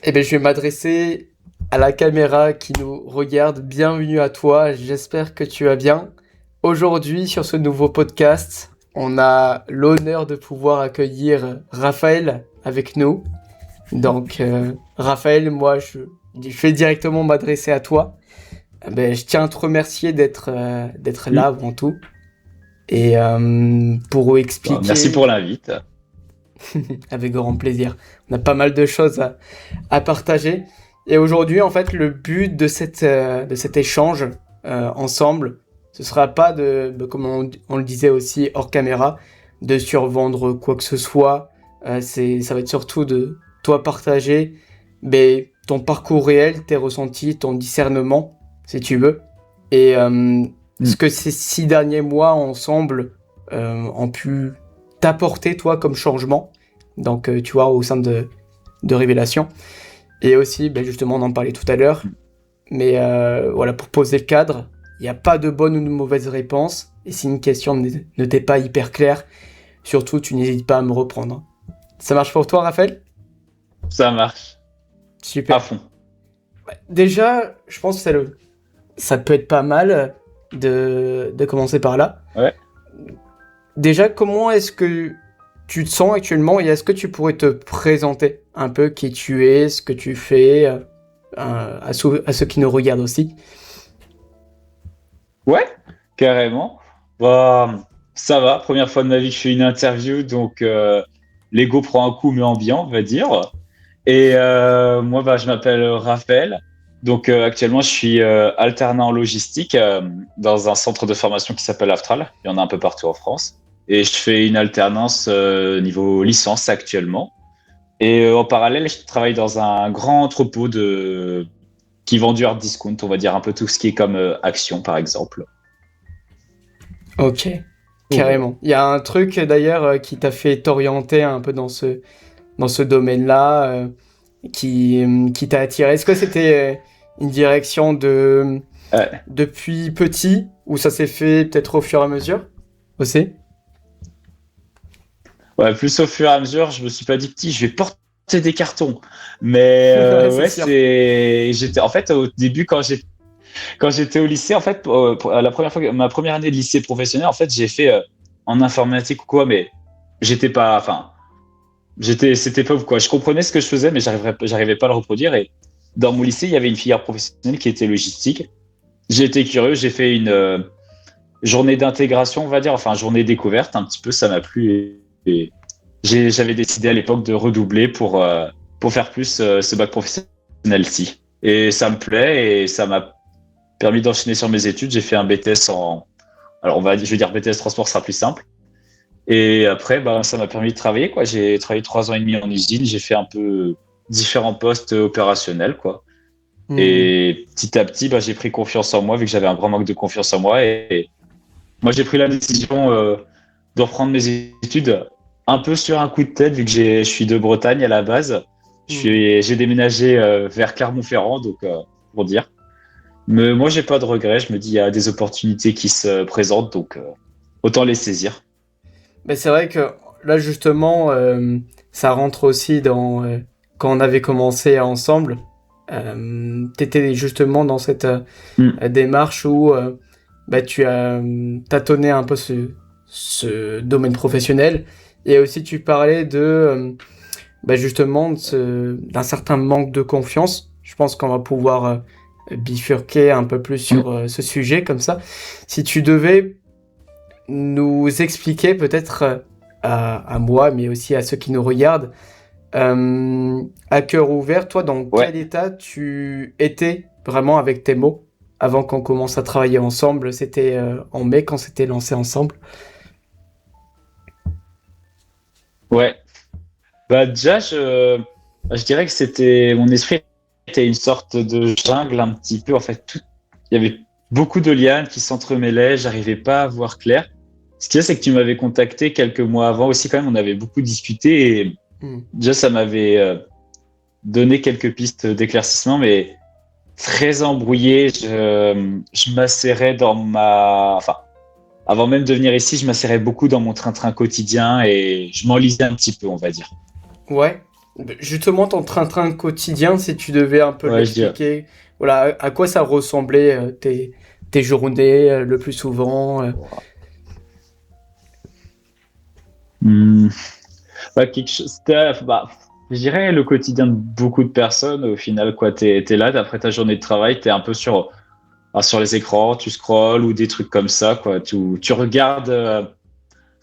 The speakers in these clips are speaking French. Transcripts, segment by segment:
Eh bien, je vais m'adresser à la caméra qui nous regarde. Bienvenue à toi, j'espère que tu vas bien. Aujourd'hui, sur ce nouveau podcast, on a l'honneur de pouvoir accueillir Raphaël avec nous. Donc, Raphaël, moi, je vais directement m'adresser à toi. Je tiens à te remercier d'être là Mm. avant tout. Et pour Bon, merci expliquer, pour l'invite. avec grand plaisir, on a pas mal de choses à partager. Et aujourd'hui, en fait, le but de cet échange ensemble, ce sera pas comme on le disait aussi hors caméra, de survendre quoi que ce soit. Ça va être surtout de toi partager ton parcours réel, tes ressentis, ton discernement, si tu veux. Et ce Mm. que ces 6 derniers mois ensemble ont pu t'apporter, toi, comme changement. Donc, tu vois, au sein de Révélation. Et aussi, justement, on en parlait tout à l'heure, mais voilà, pour poser le cadre, il n'y a pas de bonne ou de mauvaise réponse, et si une question ne t'est pas hyper claire, surtout, tu n'hésites pas à me reprendre. Ça marche pour toi, Raphaël? Ça marche à Super. fond. Déjà, je pense que ça peut être pas mal de commencer par là. Ouais. Déjà, comment est-ce que tu te sens actuellement, et est-ce que tu pourrais te présenter un peu qui tu es, ce que tu fais, à ceux qui nous regardent aussi? Ouais, carrément. Bah, ça va. Première fois de ma vie que je fais une interview, donc l'ego prend un coup, mais en bien, on va dire. Et moi, bah, je m'appelle Raphaël. Donc actuellement, je suis alternant en logistique dans un centre de formation qui s'appelle Aftral. Il y en a un peu partout en France. Et je fais une alternance niveau licence actuellement. Et en parallèle, je travaille dans un grand entrepôt qui vend du hard discount, on va dire un peu tout ce qui est comme Action, par exemple. Ok, Donc voilà. carrément. Il y a un truc d'ailleurs qui t'a fait t'orienter un peu dans ce domaine-là, qui t'a attiré. Est-ce que c'était une direction depuis petit, ou ça s'est fait peut-être au fur et à mesure aussi? Ouais, plus au fur et à mesure, je me suis pas dit petit, je vais porter des cartons. Mais Ouais, c'est ouais, sûr. j'étais en fait au début quand j'étais au lycée, en fait, pour la première fois, ma première année de lycée professionnel, en fait, j'ai fait en informatique ou quoi, mais j'étais pas, enfin, c'était pas quoi. Je comprenais ce que je faisais, mais j'arrivais pas à le reproduire. Et dans mon lycée, il y avait une filière professionnelle qui était logistique. J'ai été curieux, j'ai fait une journée d'intégration, on va dire, enfin journée découverte, un petit peu, ça m'a plu. Et j'avais décidé à l'époque de redoubler pour faire plus ce bac professionnel-ci. Et ça me plaît et ça m'a permis d'enchaîner sur mes études. J'ai fait un BTS alors je vais dire BTS transport sera plus simple. Et après, bah, ça m'a permis de travailler, quoi. J'ai travaillé 3 ans et demi en usine. J'ai fait un peu différents postes opérationnels, quoi. Hmm. Et petit à petit, bah, j'ai pris confiance en moi, vu que j'avais un grand manque de confiance en moi. Et moi, j'ai pris la décision de reprendre mes études un peu sur un coup de tête, vu que je suis de Bretagne à la base. Hmm. J'ai déménagé vers Clermont-Ferrand, donc pour dire. Mais moi, j'ai pas de regrets. Je me dis, il y a des opportunités qui se présentent, donc autant les saisir. Mais c'est vrai que là, justement, ça rentre aussi quand on avait commencé ensemble. T'étais justement dans cette Mm. démarche où tu as tâtonné un peu ce domaine professionnel. Et aussi, tu parlais justement d'un certain manque de confiance. Je pense qu'on va pouvoir bifurquer un peu plus Mm. sur ce sujet comme ça. Si tu devais nous expliquer peut-être à moi, mais aussi à ceux qui nous regardent, à cœur ouvert, toi, dans Ouais. quel état tu étais vraiment avec tes mots avant qu'on commence à travailler ensemble? C'était en mai quand c'était lancé ensemble. Ouais. Bah déjà, je dirais que mon esprit était une sorte de jungle un petit peu. En fait, il y avait beaucoup de lianes qui s'entremêlaient. J'arrivais pas à voir clair. Ce qu'il y a, c'est que tu m'avais contacté quelques mois avant aussi. Quand même, on avait beaucoup discuté et Hmm. déjà, ça m'avait donné quelques pistes d'éclaircissement, mais très embrouillé. Je m'asserrais enfin, avant même de venir ici, je m'asserrais beaucoup dans mon train-train quotidien et je m'enlisais un petit peu, on va dire. Ouais. Justement, ton train-train quotidien, si tu devais un peu Ouais, je dirais. l'expliquer, voilà, à quoi ça ressemblait tes journées le plus souvent. Hmm. Bah, quelque chose, bah, je dirais le quotidien de beaucoup de personnes. Au final, quoi, t'es là, après ta journée de travail, t'es un peu sur les écrans, tu scrolles ou des trucs comme ça, quoi. Tu regardes,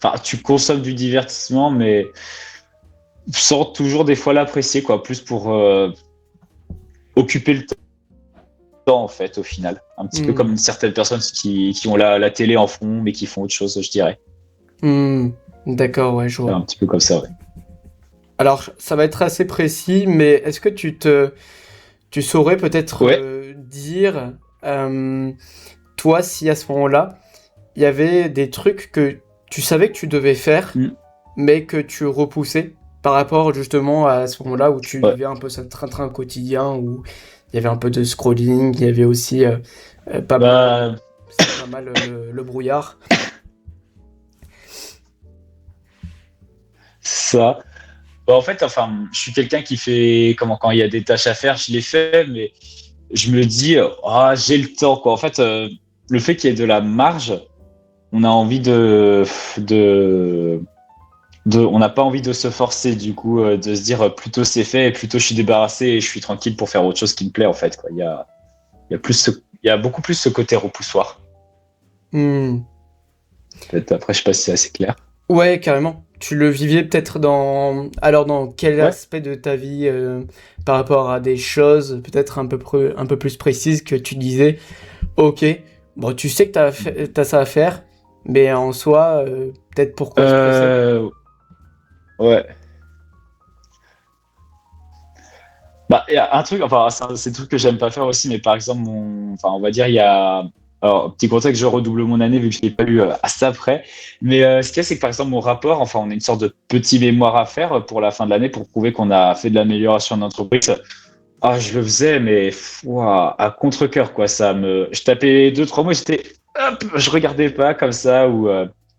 enfin, tu consommes du divertissement, mais sans toujours des fois l'apprécier, quoi. Plus pour occuper le temps, en fait, au final. Un petit peu Hmm, comme certaines personnes qui ont la télé en fond, mais qui font autre chose, je dirais. hmm, d'accord, ouais, je C'est vois. un petit peu comme ça, ouais. Alors, ça va être assez précis, mais est-ce que tu saurais peut-être Ouais. dire, euh, toi, si à ce moment-là, il y avait des trucs que tu savais que tu devais faire, Mm. mais que tu repoussais par rapport justement à ce moment-là où tu Ouais. vivais un peu ce train-train quotidien, où il y avait un peu de scrolling, il y avait aussi pas mal, Bah, c'était pas mal le brouillard. ça. Bah, en fait, enfin, je suis quelqu'un qui fait, comment, quand il y a des tâches à faire, je les fais, mais je me dis, ah, j'ai le temps, quoi. En fait, le fait qu'il y ait de la marge, on a envie de, on n'a pas envie de se forcer, du coup, de se dire, plus tôt c'est fait, et plus tôt je suis débarrassé et je suis tranquille pour faire autre chose qui me plaît, en fait, quoi. Il y a plus il y a beaucoup plus ce côté repoussoir. Hmm. Peut-être après, je sais pas si c'est assez clair. Ouais, carrément. Tu le vivais peut-être dans... Alors, dans quel Ouais. aspect de ta vie par rapport à des choses peut-être un peu plus précises que tu disais, ok, bon, tu sais que t'as ça à faire, mais en soi, peut-être pourquoi se presser? Euh, ouais. Bah, il y a un truc, enfin, c'est un truc que j'aime pas faire aussi, mais par exemple, enfin, on va dire, il y a, alors, petit contexte, je redouble mon année vu que je l'ai pas eu assez après. Mais ce qu'il y a, c'est que par exemple, mon rapport, enfin, on a une sorte de petit mémoire à faire pour la fin de l'année pour prouver qu'on a fait de l'amélioration en entreprise. Ah, je le faisais, mais ouah, à contre-cœur, quoi. Je tapais deux, trois mots, j'étais, hop, je regardais pas comme ça, ou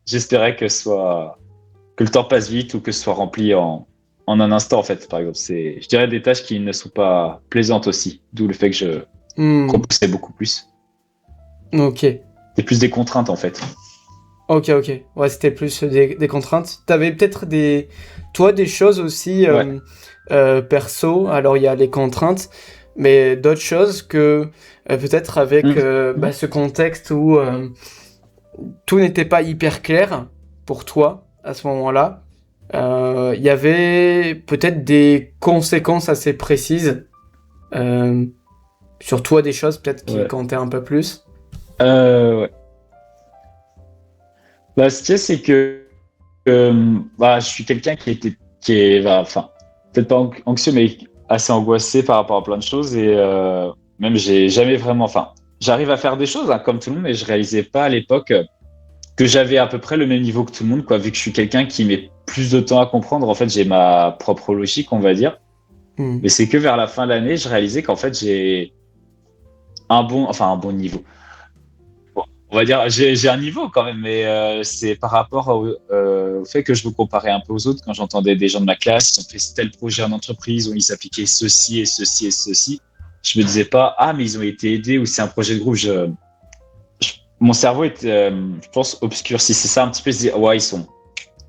j'espérais que le temps passe vite ou que ce soit rempli en un instant, en fait, par exemple. Je dirais, des tâches qui ne sont pas plaisantes aussi, d'où le fait que je Hmm, repoussais beaucoup plus. ok, C'est plus des contraintes, en fait. ok. Ouais, c'était plus des contraintes. T'avais peut-être toi, des choses aussi Ouais. perso. Alors, il y a les contraintes, mais d'autres choses que peut-être avec Mhm. bah, ce contexte où tout n'était pas hyper clair pour toi à ce moment-là. Il y avait peut-être des conséquences assez précises euh, sur toi, des choses peut-être qui Ouais. comptaient un peu plus. Ouais. Bah, ce qu'il y a, c'est que bah, je suis quelqu'un bah, enfin, peut-être pas anxieux, mais assez angoissé par rapport à plein de choses. Et même, j'ai jamais vraiment. Enfin, j'arrive à faire des choses, hein, comme tout le monde, mais je réalisais pas à l'époque que j'avais à peu près le même niveau que tout le monde, quoi. Vu que je suis quelqu'un qui met plus de temps à comprendre, en fait, j'ai ma propre logique, on va dire. Hmm. Mais c'est que vers la fin de l'année, je réalisais qu'en fait, j'ai enfin, un bon niveau. Bon, on va dire, j'ai un niveau quand même, mais c'est par rapport au fait que je me comparais un peu aux autres quand j'entendais des gens de ma classe qui ont fait tel projet en entreprise où ils appliquaient ceci et ceci et ceci. Je me disais pas, ah, mais ils ont été aidés ou c'est un projet de groupe. Mon cerveau était, je pense, obscurci. C'est ça un petit peu, se dire, ouais, ils sont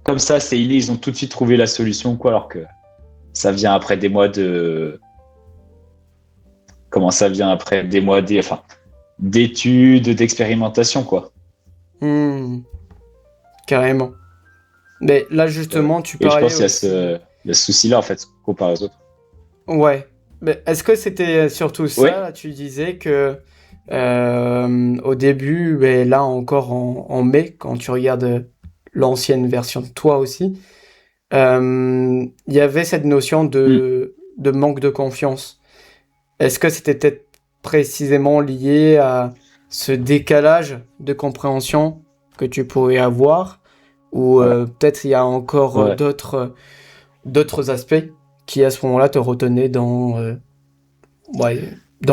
comme ça, c'est inné, ils ont tout de suite trouvé la solution, quoi, alors que ça vient après des mois de. Comment ça vient après des mois enfin, d'études, d'expérimentation, quoi. Hmm. Carrément. Mais là, Ouais. justement, tu Et je parlais pense qu'il y a aussi. il y a ce souci-là, en fait, comparé aux autres. Ouais. Mais est-ce que c'était surtout ça? Ouais. Là, tu disais que au début, ben, là encore en mai, quand tu regardes l'ancienne version de toi aussi, il y avait cette notion Mm. de manque de confiance. Est-ce que c'était peut-être précisément lié à ce décalage de compréhension que tu pourrais avoir, ou Ouais. peut-être il y a encore Ouais. d'autres aspects qui à ce moment-là te retenaient dans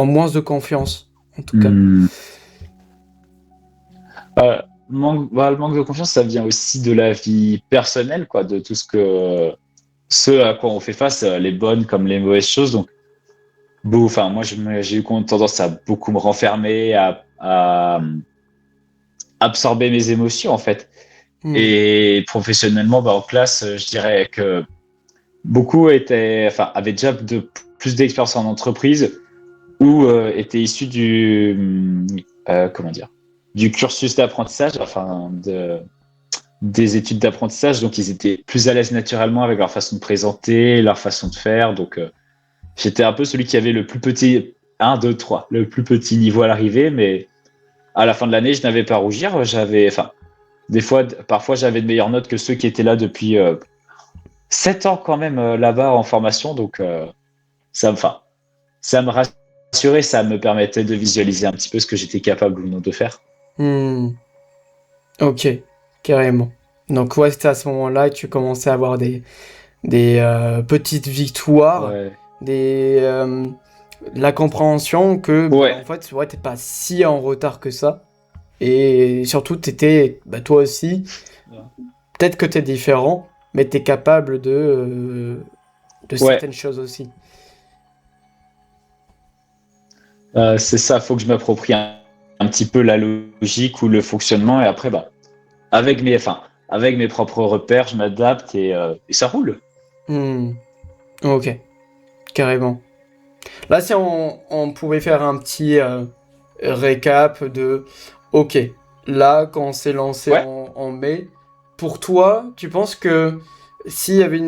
moins de confiance, en tout cas. Mm. Le manque de confiance, ça vient aussi de la vie personnelle, quoi, de tout ce que. ce à quoi on fait face, les bonnes comme les mauvaises choses. Donc, bon, enfin, moi, j'ai eu tendance à beaucoup me renfermer, à absorber mes émotions, en fait. Hmm. Et professionnellement, en classe, je dirais que beaucoup avaient déjà plus d'expérience en entreprise ou étaient issus comment dire, du cursus d'apprentissage, des études d'apprentissage. Donc, ils étaient plus à l'aise naturellement avec leur façon de présenter, leur façon de faire. Donc, j'étais un peu celui qui avait le plus petit, 1, 2, 3, le plus petit niveau à l'arrivée, mais à la fin de l'année, je n'avais pas à rougir. Parfois, j'avais de meilleures notes que ceux qui étaient là depuis 7 ans quand même là-bas en formation. Donc, ça me rassurait, ça me permettait de visualiser un petit peu ce que j'étais capable ou non de faire. Hmm. Ok, carrément. Donc ouais, c'était à ce moment-là que tu commençais à avoir des petites victoires, Ouais. des la compréhension que Ouais. en fait ouais, t'es pas si en retard que ça. Et surtout, t'étais, toi aussi, peut-être que t'es différent, mais t'es capable de Ouais. certaines choses aussi. C'est ça, faut que je m'approprie un petit peu la logique ou le fonctionnement et après, avec mes propres repères, je m'adapte et ça roule. Hmm. Ok, carrément. Là, si on pouvait faire un petit récap de, ok, là, quand on s'est lancé Ouais. en mai, pour toi, tu penses que s'il y avait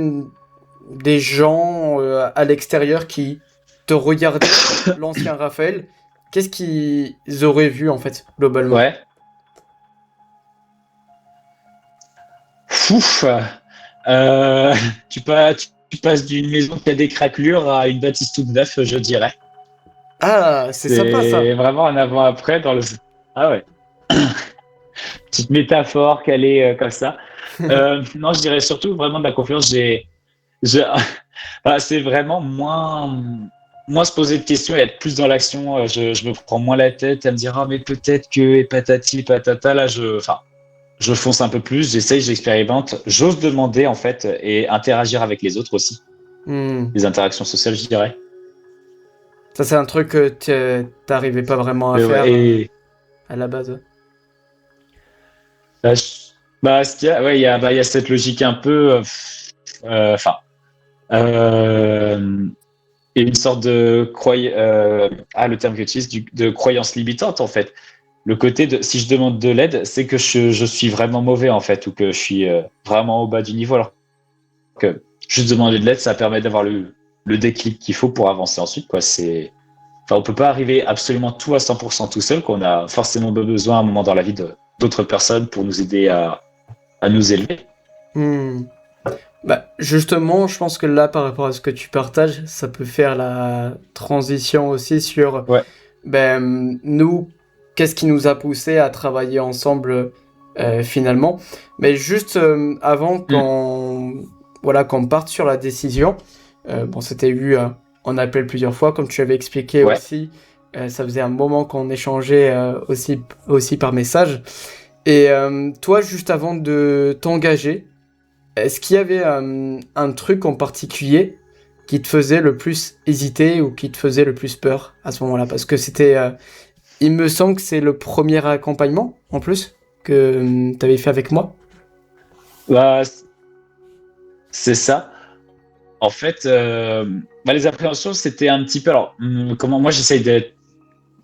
des gens à l'extérieur qui te regardaient, l'ancien Raphaël, qu'est-ce qu'ils auraient vu en fait, globalement? Ouais. Ouf. Euh, tu passes d'une maison qui a des craquelures à une bâtisse toute neuve, je dirais. Ah, c'est sympa ça. C'est vraiment un avant-après dans le. Ah ouais. Petite métaphore qu'elle est comme ça. Non, je dirais surtout vraiment de la confiance. Je- c'est vraiment moins se poser de questions et être plus dans l'action. Je me prends moins la tête à me dire, ah, mais peut-être que, et patati, patata. Là, je fonce un peu plus, j'essaye, j'expérimente, j'ose demander, en fait, et interagir avec les autres aussi. Hmm. Les interactions sociales, je dirais. Ça, c'est un truc que t'arrivais pas vraiment à Mais ouais, faire et, à la base. bah, ce qu'il y a, ouais, il y a cette logique un peu, enfin, euh, et une sorte de le terme que j'utilise, de croyance limitante, en fait. Le côté de, si je demande de l'aide, c'est que je suis vraiment mauvais, en fait, ou que je suis vraiment au bas du niveau. Alors que juste demander de l'aide, ça permet d'avoir le déclic qu'il faut pour avancer ensuite, quoi. On peut pas arriver absolument tout à 100% tout seul, qu'on a forcément besoin à un moment dans la vie d'autres personnes pour nous aider à nous élever. Hmm. Bah, justement, je pense que là, par rapport à ce que tu partages, ça peut faire la transition aussi sur, Ouais. nous, qu'est-ce qui nous a poussé à travailler ensemble finalement. Mais juste avant Mm. qu'on parte sur la décision, bon, c'était eu en appel plusieurs fois, comme tu avais expliqué Ouais. aussi, ça faisait un moment qu'on échangeait aussi par message. Et toi, juste avant de t'engager, est-ce qu'il y avait un truc en particulier qui te faisait le plus hésiter ou qui te faisait le plus peur à ce moment-là? Parce que c'était, il me semble que c'est le premier accompagnement en plus que tu avais fait avec moi. Bah, c'est ça. En fait, les appréhensions, c'était un petit peu. Alors, comment moi, j'essaye d'être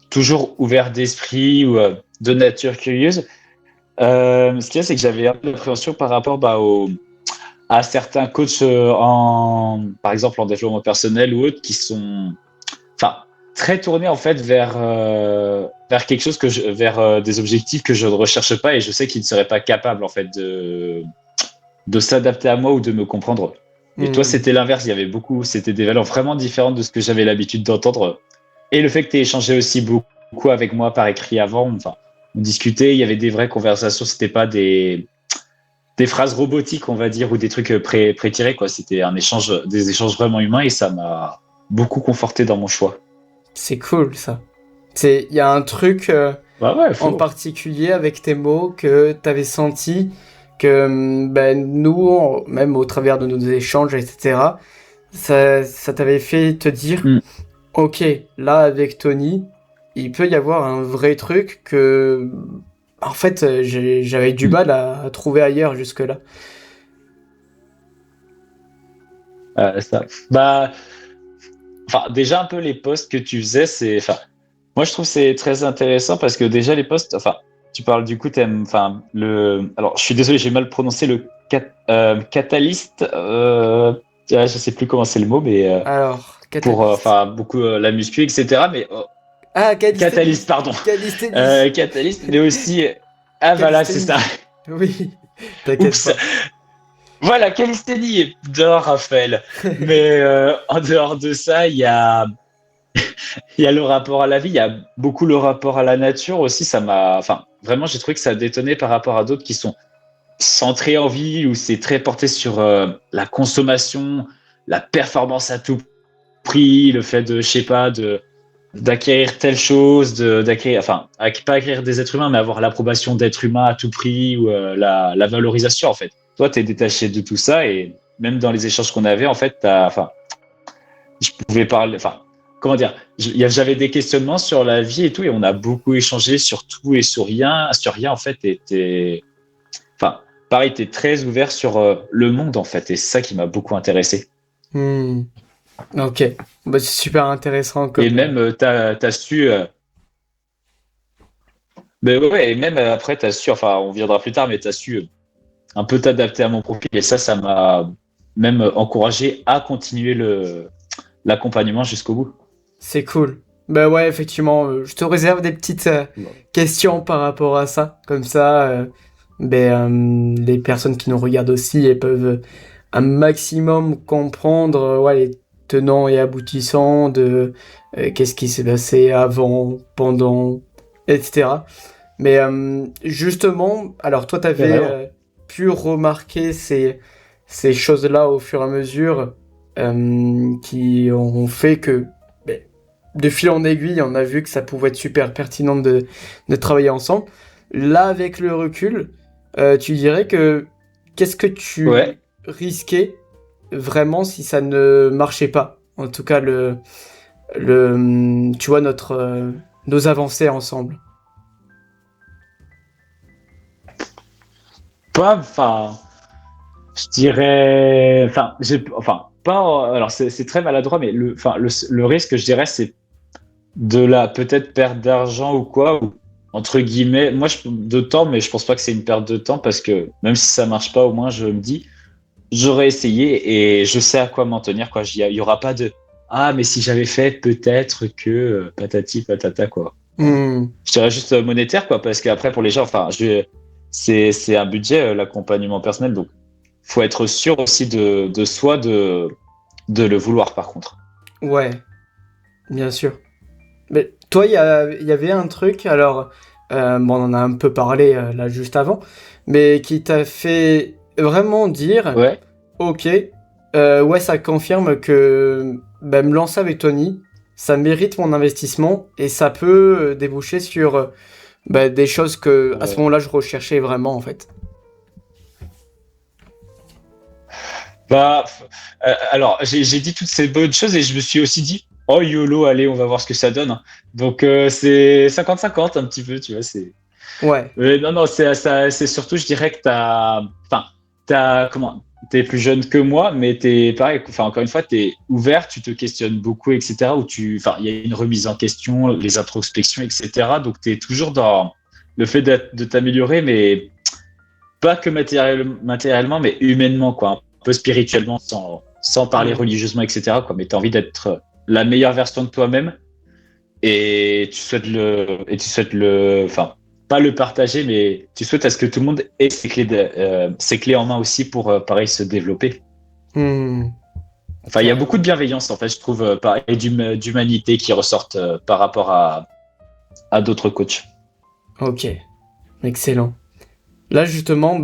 toujours ouvert d'esprit ou de nature curieuse. Ce qu'il y a, c'est que j'avais un peu d'appréhension par rapport à certains coachs par exemple, en développement personnel ou autres, qui sont, enfin, très tournés en fait vers quelque chose vers des objectifs que je ne recherche pas et je sais qu'ils ne seraient pas capables en fait de s'adapter à moi ou de me comprendre. Et toi, Hmm. c'était l'inverse. Il y avait c'était des valeurs vraiment différentes de ce que j'avais l'habitude d'entendre. Et le fait que tu aies échangé aussi beaucoup avec moi par écrit avant, enfin, on discutait, il y avait des vraies conversations, c'était pas des phrases robotiques, on va dire, ou des trucs pré-tirés, quoi. C'était des échanges vraiment humains et ça m'a beaucoup conforté dans mon choix. C'est cool ça. Il y a un truc Bah ouais, en faut. particulier avec tes mots que tu avais senti que nous, même au travers de nos échanges, etc., ça t'avait fait te dire, Mm. ok, là avec Tony, il peut y avoir un vrai truc que, en fait, j'avais du Mm. mal à trouver ailleurs jusque-là. Ça. Bah, enfin, déjà un peu les posts que tu faisais, enfin, moi je trouve que c'est très intéressant parce que déjà les posts, enfin, tu parles du coup, enfin, alors je suis désolé, j'ai mal prononcé le catalyste, je sais plus comment c'est le mot, mais Alors, pour, Catalyst. enfin, beaucoup la muscu, etc. Mais Ah, catalyste, calisthénie. pardon, Calisthénie. catalyste, mais aussi, ah voilà, c'est ça. Calisthénie. Oui, t'inquiète Oups, pas. voilà, calisthénie, dehors Raphaël. Mais en dehors de ça, il y a le rapport à la vie, il y a beaucoup le rapport à la nature aussi. Enfin, vraiment, j'ai trouvé que ça détonnait par rapport à d'autres qui sont centrés en vie, où c'est très porté sur la consommation, la performance à tout prix, le fait de, je sais pas, d'acquérir telle chose, d'acquérir, enfin, pas acquérir des êtres humains, mais avoir l'approbation d'êtres humains à tout prix ou la valorisation, en fait. Toi, tu es détaché de tout ça et même dans les échanges qu'on avait, en fait, enfin, je pouvais parler, enfin, comment dire, j'avais des questionnements sur la vie et tout, et on a beaucoup échangé sur tout et sur rien en fait, enfin, pareil, t'es très ouvert sur le monde en fait, et c'est ça qui m'a beaucoup intéressé. Hmm, ok. Bah, c'est super intéressant Et comme. même, t'as su, ben ouais, et même après, t'as su, enfin, on viendra plus tard, mais t'as su un peu t'adapter à mon profil, et ça m'a même encouragé à continuer l'accompagnement jusqu'au bout. C'est cool. Bah ouais, effectivement, je te réserve des petites questions par rapport à ça. Comme ça, les personnes qui nous regardent aussi, elles peuvent un maximum comprendre ouais, les tenants et aboutissants de qu'est-ce qui s'est passé avant, pendant, etc. Mais justement, alors toi, t'avais Carrément. pu remarquer ces choses-là au fur et à mesure qui ont fait que, ben, de fil en aiguille, on a vu que ça pouvait être super pertinent de travailler ensemble. Là, avec le recul, tu dirais que qu'est-ce que tu Ouais. risquais vraiment si ça ne marchait pas? En tout cas, tu vois, nos avancées ensemble. Pas, enfin, je dirais, enfin, pas, alors c'est très maladroit, mais enfin, le risque, je dirais, c'est de la peut-être perte d'argent ou quoi, ou, entre guillemets, moi, de temps, mais je pense pas que c'est une perte de temps parce que même si ça marche pas, au moins, je me dis, j'aurais essayé et je sais à quoi m'en tenir, quoi. Il y aura pas de, ah, mais si j'avais fait, peut-être que patati patata, quoi. Enfin, Hmm. je dirais juste monétaire, quoi, parce qu'après, pour les gens, enfin, c'est un budget, l'accompagnement personnel, donc faut être sûr aussi de soi, de le vouloir, par contre. Ouais, bien sûr. Mais toi, il y avait un truc, alors, bon, on en a un peu parlé là juste avant, mais qui t'a fait vraiment dire, Ouais. ok, ouais, ça confirme que me lancer avec Tony, ça mérite mon investissement et ça peut déboucher sur des choses que à ce Ouais. moment-là je recherchais vraiment en fait. Bah, alors, j'ai dit toutes ces bonnes choses et je me suis aussi dit, oh YOLO, allez, on va voir ce que ça donne, hein. Donc, c'est 50-50 un petit peu, tu vois. Ouais. Non, non, c'est surtout, je dirais que enfin, comment, t'es plus jeune que moi, mais t'es pareil, enfin, encore une fois, t'es ouvert, tu te questionnes beaucoup, etc. Enfin, il y a une remise en question, les introspections, etc. Donc, t'es toujours dans le fait de t'améliorer, mais pas que matériellement, mais humainement, quoi, un peu spirituellement, sans parler Hmm. religieusement, etc., quoi. Mais t'as envie d'être la meilleure version de toi-même et tu souhaites enfin, pas le partager, mais tu souhaites à ce que tout le monde ait ses clés en main aussi pour, pareil, se développer. Hmm. Enfin, il y a beaucoup de Carrément. bienveillance, en fait, je trouve, et d'humanité qui ressortent par rapport à d'autres coachs. Ok. Excellent. Là, justement,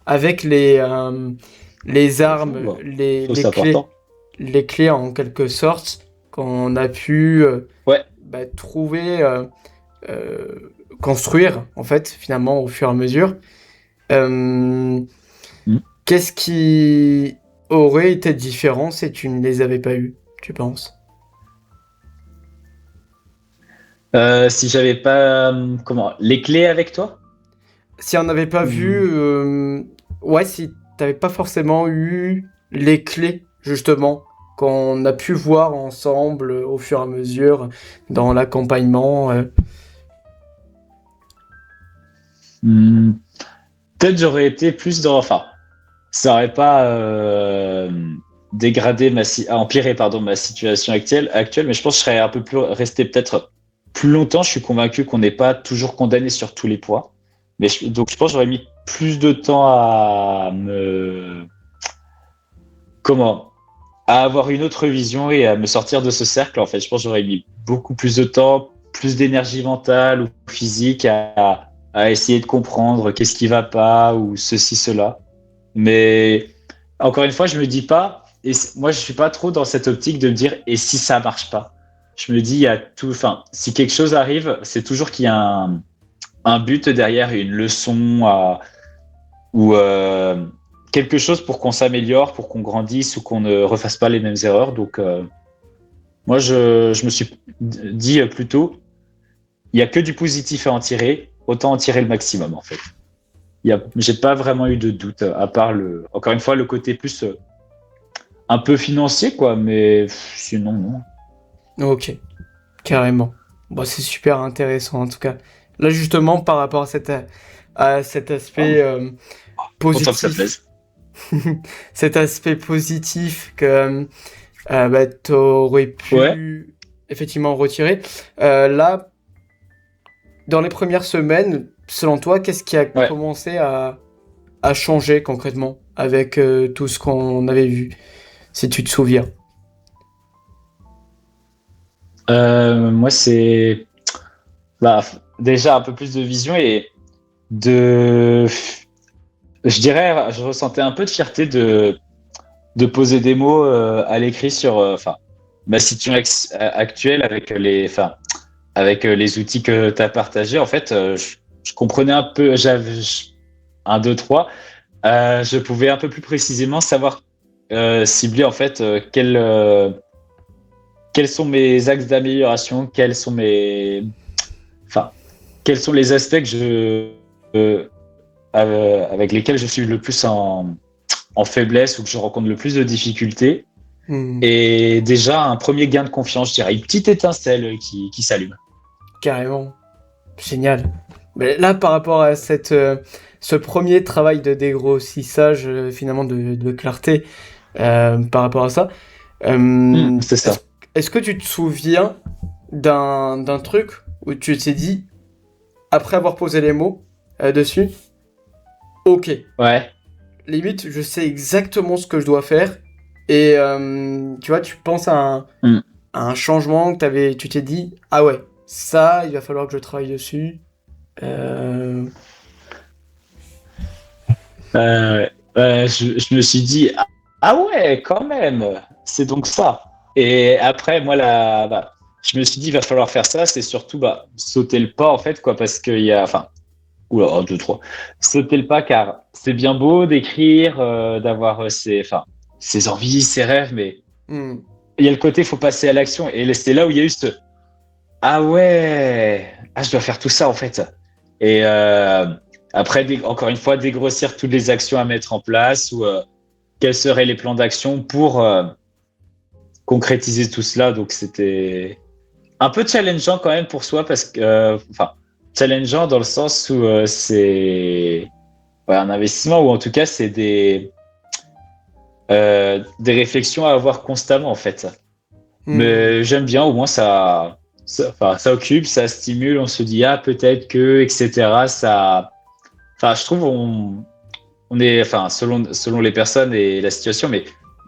avec les armes, Bon, je trouve les c'est clés, important. les clés en quelque sorte, qu'on a pu Ouais, trouver, construire, en fait, finalement, au fur et à mesure, Euh, Mm. Qu'est-ce qui aurait été différent si tu ne les avais pas eus, tu penses? Si j'avais pas, comment, les clés avec toi? Si on n'avait pas vu, Ou- ouais, si t'avais pas forcément eu les clés, justement, qu'on a pu voir ensemble au fur et à mesure dans l'accompagnement. Hmm, peut-être j'aurais été plus dans, enfin, ça aurait pas empiré pardon ma situation actuelle, mais je pense que je serais un peu plus resté peut-être plus longtemps. Je suis convaincu qu'on n'est pas toujours condamné sur tous les points, mais donc je pense que j'aurais mis plus de temps à me comment à avoir une autre vision et à me sortir de ce cercle. En fait, je pense que j'aurais mis beaucoup plus de temps, plus d'énergie mentale ou physique à essayer de comprendre qu'est-ce qui va pas ou ceci cela. Mais encore une fois, je me dis pas, moi je suis pas trop dans cette optique de me dire et si ça marche pas. Je me dis, il y a tout, enfin, si quelque chose arrive, c'est toujours qu'il y a un but derrière, une leçon ou quelque chose pour qu'on s'améliore, pour qu'on grandisse ou qu'on ne refasse pas les mêmes erreurs. Donc, moi je me suis dit plutôt, il y a que du positif à en tirer, autant en tirer le maximum en fait. J'ai pas vraiment eu de doute, à part encore une fois, le côté plus un peu financier, quoi, mais sinon, non. Ok, carrément. Bon, c'est super intéressant en tout cas. Là, justement, par rapport à cet Oh, aspect content que ça positif, plaise. cet aspect positif que bah, t'aurais Ouais. pu effectivement retirer. Là, dans les premières semaines, selon toi, qu'est-ce qui a Ouais. commencé à changer concrètement avec tout ce qu'on avait vu, si tu te souviens? Moi, c'est bah, déjà un peu plus de vision et de. Je dirais, je ressentais un peu de fierté de poser des mots à l'écrit sur enfin, ma situation actuelle avec avec les outils que tu as partagés. En fait, je comprenais un peu, un, deux, trois. Je pouvais un peu plus précisément savoir cibler en fait quels sont mes axes d'amélioration, enfin, quels sont les aspects que avec lesquels je suis le plus en faiblesse ou que je rencontre le plus de difficultés. Hmm, Et déjà, un premier gain de confiance, je dirais, une petite étincelle qui s'allume. carrément. Génial. Mais là, par rapport à ce premier travail de dégrossissage, finalement de clarté, par rapport à ça, C'est est-ce, ça. est-ce que tu te souviens d'un truc où tu t'es dit, après avoir posé les mots dessus, ok, Ouais. limite, je sais exactement ce que je dois faire, et tu vois, tu penses Mm. à un changement que tu t'es dit, ah ouais, ça, il va falloir que je travaille dessus. Euh, Je me suis dit, ah ouais, quand même, c'est donc ça. Et après, moi, je me suis dit, il va falloir faire ça, c'est surtout sauter le pas, en fait, quoi, parce qu'il y a, enfin, oula, un, deux, trois, sauter le pas, car c'est bien beau d'écrire, d'avoir ses envies, ses rêves, mais hmm. il y a le côté, il faut passer à l'action. Et c'est là où il y a eu ah ouais, ah, je dois faire tout ça, en fait. Et après, encore une fois, dégrossir toutes les actions à mettre en place ou quels seraient les plans d'action pour concrétiser tout cela. Donc, c'était un peu challengeant quand même pour soi parce que, enfin, challengeant dans le sens où c'est ouais, un investissement ou en tout cas, c'est des réflexions à avoir constamment en fait. Hmm. Mais j'aime bien, au moins enfin, ça occupe, ça stimule, on se dit, ah, peut-être que, etc. Enfin, je trouve, on est, enfin, selon les personnes et la situation, mais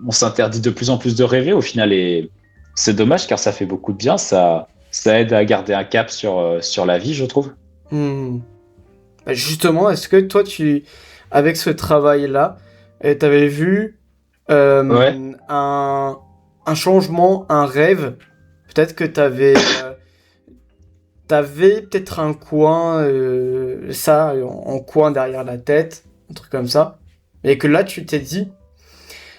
on s'interdit de plus en plus de rêver au final et c'est dommage car ça fait beaucoup de bien, ça aide à garder un cap sur la vie, je trouve. Hmm. Bah, justement, est-ce que toi, avec ce travail-là, t'avais vu Ouais. un changement, un rêve? Peut-être que t'avais peut-être un coin, ça, en coin derrière la tête. un truc comme ça, et que là tu t'es dit,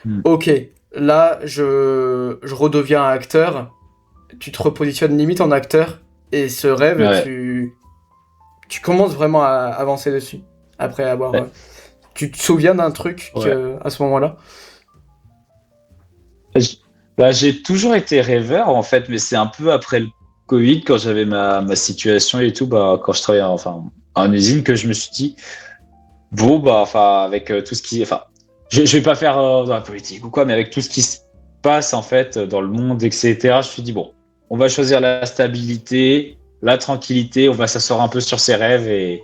Mm. ok, là je redeviens acteur, tu te repositionnes limite en acteur, et ce rêve, Ouais. tu commences vraiment à avancer dessus, après avoir... Ouais. Tu te souviens d'un truc Ouais. à ce moment-là? J- Bah, j'ai toujours été rêveur en fait, mais c'est un peu après le Covid, quand j'avais ma situation et tout, bah, quand je travaillais enfin, en usine, que je me suis dit, bon, bah, enfin, avec tout ce qui. Enfin, je vais pas faire dans la politique ou quoi, mais avec tout ce qui se passe en fait dans le monde, etc., je me suis dit, bon, on va choisir la stabilité, la tranquillité, on va s'asseoir un peu sur ses rêves et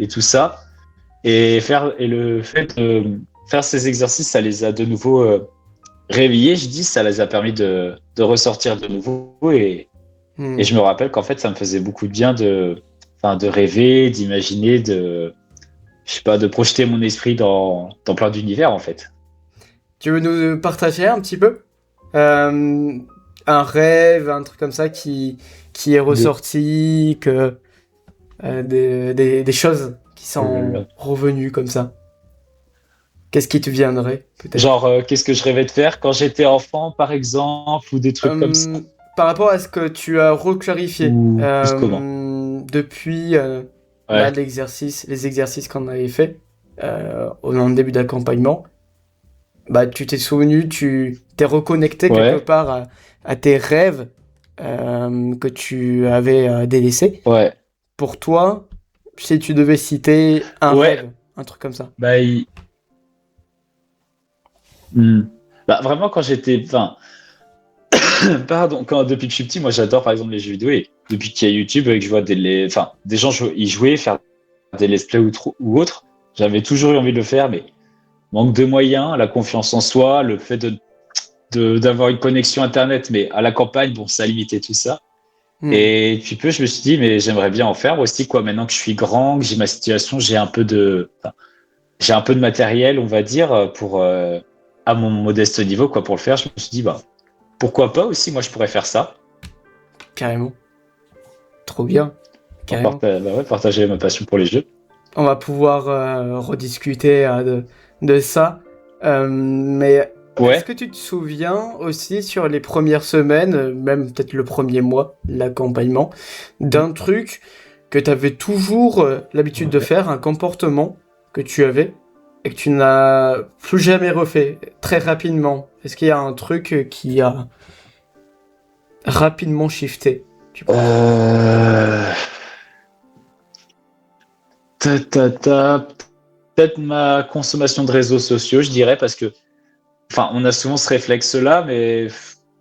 tout ça. Et le fait de faire ces exercices, ça les a de nouveau réveillés, je dis, ça les a permis de ressortir de nouveau. Et Hmm. je me rappelle qu'en fait, ça me faisait beaucoup de bien enfin, de rêver, d'imaginer, je sais pas, de projeter mon esprit dans plein d'univers, en fait. Tu veux nous partager un petit peu euh, un rêve, un truc comme ça qui est De, ressorti, des choses qui sont revenues comme ça. Qu'est-ce qui te viendrait, peut-être? genre, qu'est-ce que je rêvais de faire quand j'étais enfant, par exemple, ou des trucs comme ça, Par rapport à ce que tu as reclarifié ou plus comment. depuis là Ouais, les exercices qu'on avait fait en début d'accompagnement, bah tu t'es souvenu, tu t'es reconnecté quelque ouais, part à tes rêves que tu avais délaissés. ouais, Pour toi, si tu devais citer un ouais, rêve, un truc comme ça. bah, hmm. Bah, vraiment, quand j'étais, enfin, pardon, depuis que je suis petit, moi j'adore par exemple les jeux vidéo et depuis qu'il y a YouTube et que je vois enfin, des gens y jouer, faire des let's play ou autre, j'avais toujours eu envie de le faire, mais manque de moyens, la confiance en soi, le fait d'avoir une connexion internet, mais à la campagne, bon, ça limitait tout ça. Hmm, Et puis peu, je me suis dit, mais j'aimerais bien en faire moi aussi, quoi. Maintenant que je suis grand, que j'ai ma situation, enfin, j'ai un peu de matériel, on va dire, pour, à mon modeste niveau, quoi, pour le faire. Je me suis dit, bah, pourquoi pas aussi, moi je pourrais faire ça. carrément. Trop bien. Carrément. Bah ouais, partager ma passion pour les jeux. On va pouvoir rediscuter de ça. Mais est-ce Ouais. que tu te souviens aussi sur les premières semaines, même peut-être le premier mois, l'accompagnement, d'un truc que tu avais toujours l'habitude de Ouais. faire, un comportement que tu avais et que tu n'as plus jamais refait très rapidement? Est-ce qu'il y a un truc qui a rapidement shifté, tu penses? Euh... Peut-être ma consommation de réseaux sociaux, je dirais, parce que, enfin, on a souvent ce réflexe-là, mais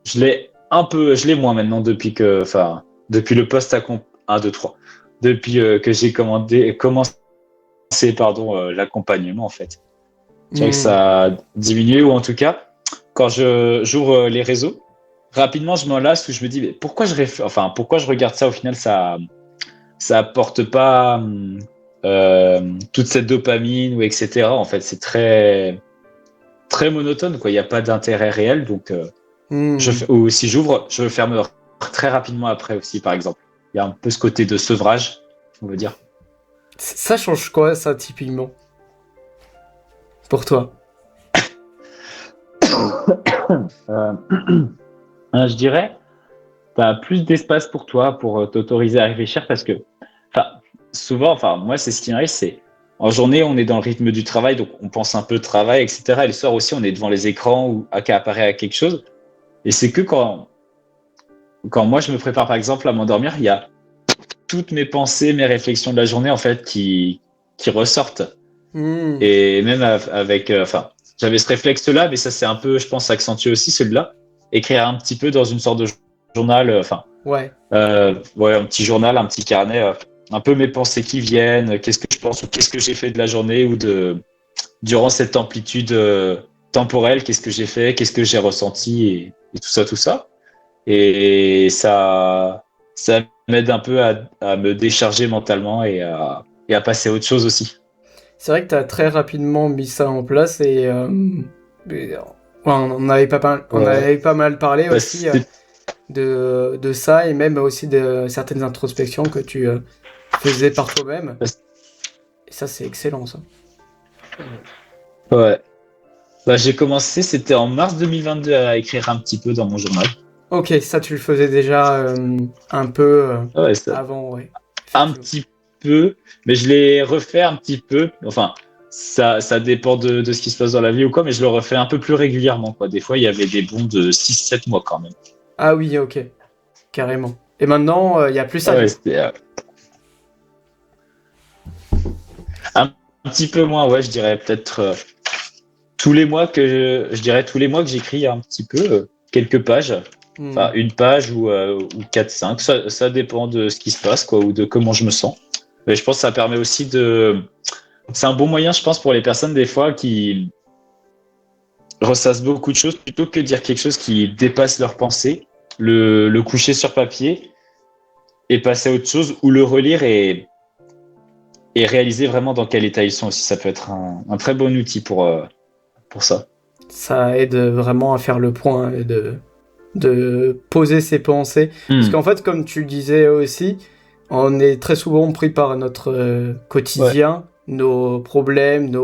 je l'ai moins maintenant depuis le post à 1, 2, 3, depuis que j'ai commencé, pardon, l'accompagnement, en fait. Je dirais que Hmm, ça a diminué, ou en tout cas, quand j'ouvre les réseaux, rapidement, je m'en lasse où je me dis, mais pourquoi je regarde ça au final, ça apporte pas toute cette dopamine ou etc. En fait, c'est très très monotone, quoi. Il n'y a pas d'intérêt réel, donc hmm. ou si j'ouvre, je le ferme très rapidement après aussi, par exemple. Il y a un peu ce côté de sevrage, on veut dire. Ça change quoi, ça, typiquement, pour toi? Euh, je dirais, tu as plus d'espace pour toi, pour t'autoriser à réfléchir, parce que, enfin, souvent, enfin, moi, c'est ce qui m'arrive, c'est en journée, on est dans le rythme du travail, donc on pense un peu travail, etc. Et le soir aussi, on est devant les écrans ou à qu'à apparaît à quelque chose. Et c'est que quand moi, je me prépare, par exemple, à m'endormir, il y a toutes mes pensées, mes réflexions de la journée, en fait, qui ressortent. Hmm, Et même avec, enfin, j'avais ce réflexe-là, mais ça, c'est un peu, je pense, accentué aussi, celui-là. Écrire un petit peu dans une sorte de journal, enfin, ouais. ouais, un petit journal, un petit carnet, un peu mes pensées qui viennent, qu'est-ce que je pense ou qu'est-ce que j'ai fait de la journée ou durant cette amplitude temporelle, qu'est-ce que j'ai fait, qu'est-ce que j'ai ressenti et tout ça, tout ça. Et ça m'aide un peu à me décharger mentalement et à passer à autre chose aussi. C'est vrai que tu as très rapidement mis ça en place et, ouais, on Ouais. avait pas mal parlé Bah, aussi de ça et même aussi de certaines introspections que tu faisais par toi-même. Et ça, c'est excellent, ça. Ouais. Bah, j'ai commencé, c'était en mars 2022 à écrire un petit peu dans mon journal. Ok, ça tu le faisais déjà un peu Ouais, avant, ouais. un Effectivement. petit peu, mais je l'ai refait un petit peu. Enfin, ça dépend de ce qui se passe dans la vie ou quoi, mais je le refais un peu plus régulièrement, quoi. Des fois, il y avait des bons de 6-7 mois quand même. Ah oui, ok, carrément. Et maintenant, il y a plus ça Ouais, du coup. c'était un petit peu moins, ouais, je dirais peut-être tous les mois je dirais tous les mois que j'écris un petit peu, quelques pages. Enfin, Hmm. une page ou 4-5, ça dépend de ce qui se passe, quoi, ou de comment je me sens. Mais je pense que ça permet aussi de. C'est un bon moyen, je pense, pour les personnes, des fois, qui ressassent beaucoup de choses, plutôt que de dire quelque chose qui dépasse leur pensée, le coucher sur papier et passer à autre chose, ou le relire et réaliser vraiment dans quel état ils sont aussi. Ça peut être un très bon outil pour ça. Ça aide vraiment à faire le point et de poser ses pensées. Parce Hmm. qu'en fait, comme tu le disais aussi, on est très souvent pris par notre Ouais. quotidien, nos problèmes,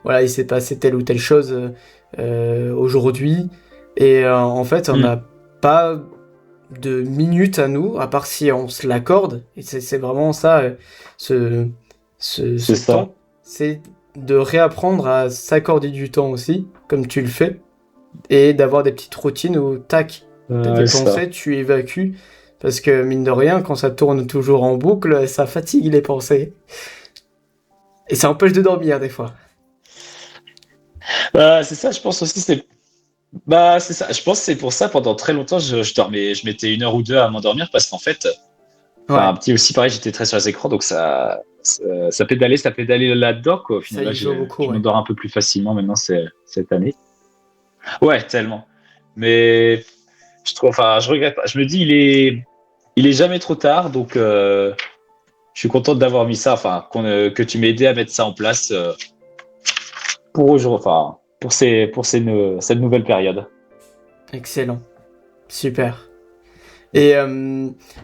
voilà, il s'est passé telle ou telle chose aujourd'hui. Et en fait, on Hmm. n'a pas de minutes à nous, à part si on se l'accorde. Et c'est vraiment ça, ce, ce C'est ça. temps. C'est de réapprendre à s'accorder du temps aussi, comme tu le fais et d'avoir des petites routines où, tac, t'as tes Ouais, ça. pensées, tu évacues. Parce que, mine de rien, quand ça tourne toujours en boucle, ça fatigue les pensées. Et ça empêche de dormir, des fois. C'est ça, je pense aussi. C'est ça. Je pense que c'est pour ça, pendant très longtemps, je dormais, je mettais 1 heure ou 2 à m'endormir parce qu'en fait, enfin, Ouais, un petit aussi pareil, j'étais très sur les écrans, donc ça pédalait là-dedans, quoi. Au ça final, là, y joue beaucoup, je ouais. m'endors un peu plus facilement maintenant, cette année. Ouais, tellement. Mais enfin, je regrette pas. Je me dis, il est jamais trop tard, donc je suis content d'avoir mis ça, enfin, que tu m'aies aidé à mettre ça en place pour aujourd'hui, enfin, cette nouvelle période. Excellent. Super. Et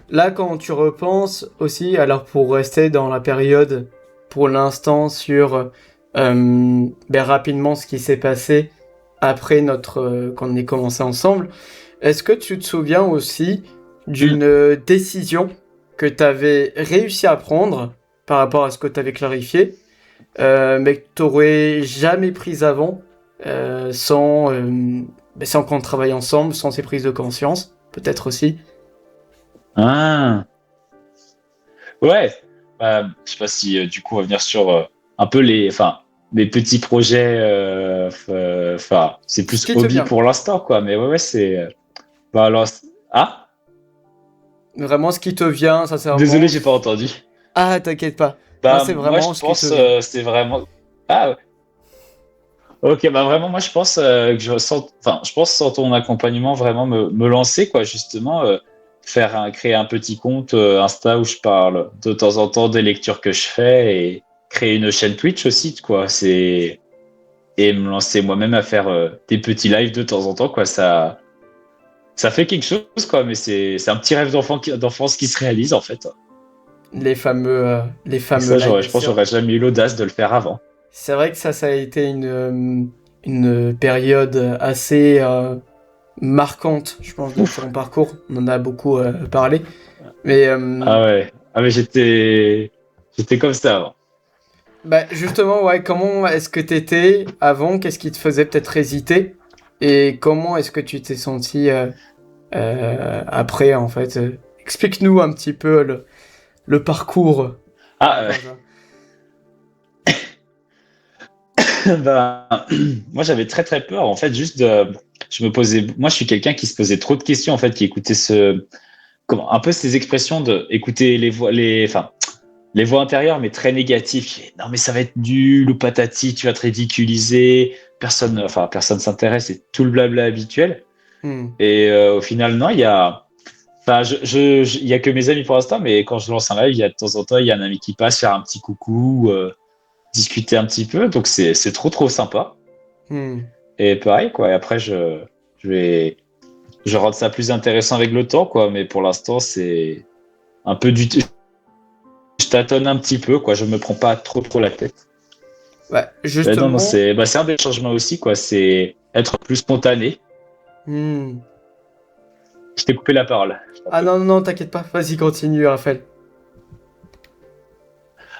là, quand tu repenses aussi, alors pour rester dans la période, pour l'instant, sur rapidement ce qui s'est passé après quand on est commencé ensemble, est-ce que tu te souviens aussi Hmm. d'une décision que tu avais réussi à prendre par rapport à ce que tu avais clarifié, mais que tu n'aurais jamais prise avant, sans qu'on travaille ensemble, sans ces prises de conscience, peut-être aussi. Ah. Ouais, je sais pas si du coup on va venir sur un peu enfin, les petits projets. Enfin, c'est Ce plus qui te hobby vient. pour l'instant, quoi. Mais ouais, c'est. Bah alors, ah, Vraiment ce qui te vient, désolé, sincèrement. j'ai pas entendu. Ah, t'inquiète pas. Non, Bah c'est moi, je vraiment ce qui te pense vient. c'est vraiment. Ah, ouais. Ok, bah vraiment, moi, je pense que enfin, je pense sans ton accompagnement vraiment me lancer, quoi, justement. Créer un petit compte Insta où je parle de temps en temps des lectures que je fais et créer une chaîne Twitch aussi, quoi. Et me lancer moi-même à faire des petits lives de temps en temps, quoi. Ça fait quelque chose, quoi, mais c'est un petit rêve d'enfance qui se réalise, en fait. Les Et fameux ça, lives je pense que sur. j'aurais jamais eu l'audace de le faire avant. C'est vrai que ça a été une période assez marquante, je pense, dans ton Ouf. parcours. On en a beaucoup parlé. Mais Ah ouais. Ah mais j'étais comme ça avant. justement, ouais, comment est-ce que t'étais avant? Qu'est-ce qui te faisait peut-être hésiter? Et comment est-ce que tu t'es senti après, en fait? Explique-nous un petit peu le parcours par Ah rapport à ça. bah, moi j'avais très très peur en fait moi je suis quelqu'un qui se posait trop de questions en fait qui écoutait comment un peu ces expressions de écouter les voix intérieures mais très négatives. Non mais ça va être nul ou patati, tu vas te ridiculiser, personne s'intéresse, c'est tout le blabla habituel. Hmm. Et au final non, il y a que mes amis pour l'instant, mais quand je lance un live, il y a de temps en temps il y a un ami qui passe faire un petit coucou, discuter un petit peu, donc c'est trop sympa. Hmm. Et pareil, quoi. Et après, je vais, je rends ça plus intéressant avec le temps, quoi. Mais pour l'instant, c'est un peu je tâtonne un petit peu, quoi. Je me prends pas trop la tête. Bah, Non, non, justement. c'est un des changements aussi, quoi. C'est être plus spontané. Hmm. Je t'ai coupé la parole. Je t'en Ah prie. non, non, non, t'inquiète pas. Vas-y, continue, Raphaël.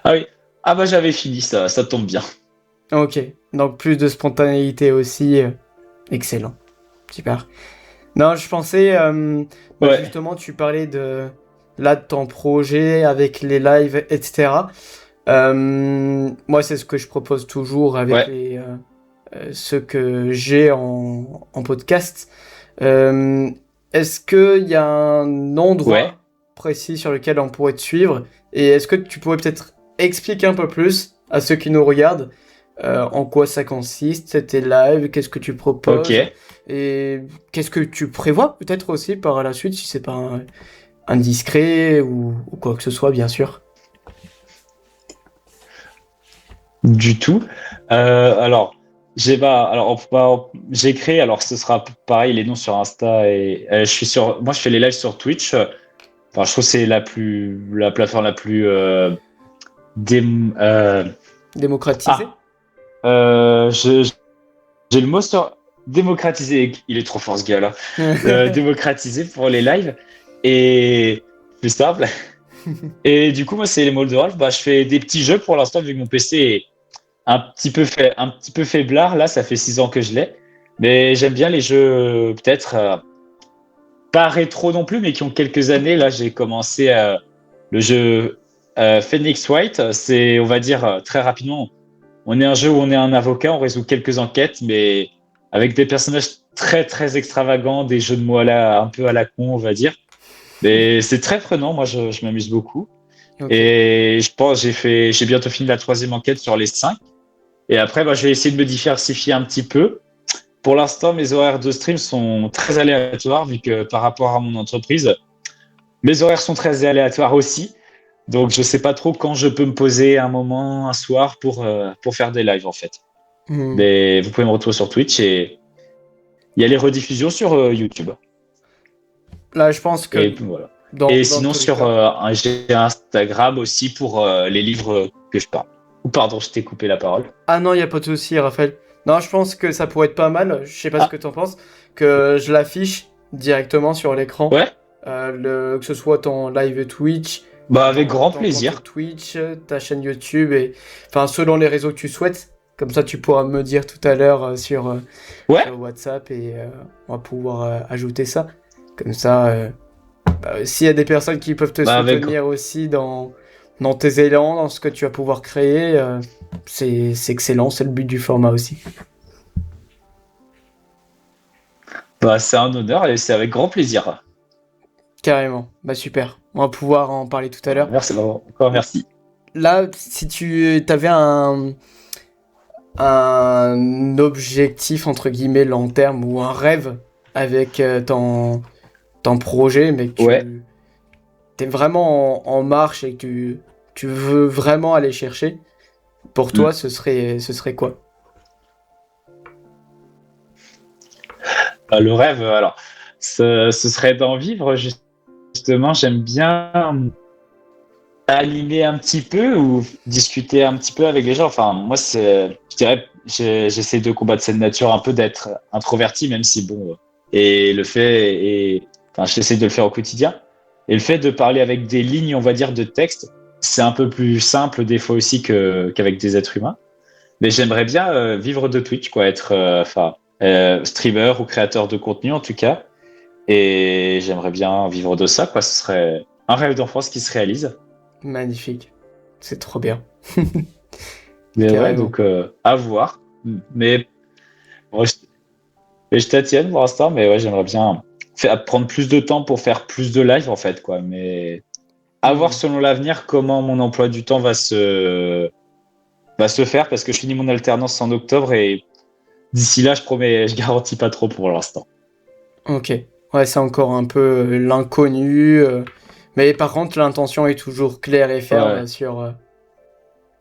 Ah oui. Ah bah j'avais fini, ça tombe bien. Ok. Donc, plus de spontanéité aussi. Excellent. Super. Non, je pensais, bah Ouais, justement, tu parlais de ton projet avec les lives, etc. Moi, c'est ce que je propose toujours avec ouais, ceux que j'ai en podcast. Euh, Est-ce qu'il y a un ouais. endroit précis sur lequel on pourrait te suivre? Et est-ce que tu pourrais peut-être expliquer un peu plus à ceux qui nous regardent en quoi ça consiste, tes lives, qu'est-ce que tu proposes Ok. et qu'est-ce que tu prévois peut-être aussi par la suite si c'est pas indiscret ou quoi que ce soit, bien sûr. Du tout. Alors, j'ai créé. Alors, ce sera pareil les noms sur Insta et moi, je fais les lives sur Twitch. Enfin, je trouve que c'est la plateforme la plus dém- Démocratisé? ah, j'ai le mot sur démocratiser. Il est trop fort ce gars-là. Démocratiser pour les lives et plus simple. Et du coup, moi, c'est les molles de Ralph. Bah, je fais des petits jeux pour l'instant vu que mon PC est un petit peu faiblard. Là, ça fait 6 ans que je l'ai. Mais j'aime bien les jeux, peut-être pas rétro non plus, mais qui ont quelques années. Là, j'ai commencé le jeu Phoenix White. C'est, on va dire, très rapidement, on est un jeu où on est un avocat, on résout quelques enquêtes, mais avec des personnages très, très extravagants, des jeux de mots un peu à la con, on va dire. Mais c'est très prenant. Moi, je m'amuse beaucoup. Ok. Et je pense, j'ai bientôt fini la troisième enquête sur les 5. Et après, bah, je vais essayer de me diversifier un petit peu. Pour l'instant, mes horaires de stream sont très aléatoires, vu que par rapport à mon entreprise, mes horaires sont très aléatoires aussi. Donc, je sais pas trop quand je peux me poser un moment, un soir, pour faire des lives, en fait. Hmm. Mais vous pouvez me retrouver sur Twitch et il y a les rediffusions sur YouTube. Là, je pense Et que voilà. dans, Et dans sinon, tous les cas. j'ai Instagram aussi pour les livres que je parle. Ou pardon, je t'ai coupé la parole. Ah non, il n'y a pas de souci, Raphaël. Non, je pense que ça pourrait être pas mal, je sais pas ce Ah, que t'en penses, que je l'affiche directement sur l'écran, ouais, que ce soit ton live Twitch, bah avec grand ton compte plaisir. Twitch, ta chaîne YouTube, et enfin selon les réseaux que tu souhaites. Comme ça, tu pourras me dire tout à l'heure Ouais, sur WhatsApp et on va pouvoir ajouter ça. Comme ça, s'il y a des personnes qui peuvent te bah avec soutenir aussi dans tes élans, dans ce que tu vas pouvoir créer, c'est excellent, c'est le but du format aussi. Bah, c'est un honneur et c'est avec grand plaisir. Carrément, bah super. On va pouvoir en parler tout à Bah, l'heure. merci, encore merci. Là, si tu avais un objectif entre guillemets long terme ou un rêve avec ton projet, mais que Ouais. tu es vraiment en marche et que tu veux vraiment aller chercher, pour Mm. toi, ce serait quoi? Bah, le rêve, alors, ce serait d'en vivre, justement. J'aime bien animer un petit peu ou discuter un petit peu avec les gens. Enfin, moi, je dirais, j'essaie de combattre cette nature un peu d'être introverti, même si, bon, et le fait, enfin, j'essaie de le faire au quotidien. Et le fait de parler avec des lignes, on va dire, de texte, c'est un peu plus simple des fois aussi qu'avec des êtres humains. Mais j'aimerais bien vivre de Twitch, quoi, être enfin streamer ou créateur de contenu en tout cas. Et j'aimerais bien vivre de ça, quoi. Ce serait un rêve d'enfance qui se réalise. Magnifique. C'est trop bien. Mais ouais, Carrément. donc à voir. Mais bon, je t'attienne pour l'instant, mais ouais, j'aimerais bien prendre plus de temps pour faire plus de live en fait, quoi. Mais à voir Hmm. selon l'avenir comment mon emploi du temps va se faire parce que je finis mon alternance en octobre et d'ici là, je promets, je garantis pas trop pour l'instant. Ok. Ouais, c'est encore un peu l'inconnu. Mais par contre, l'intention est toujours claire et Ouais. ferme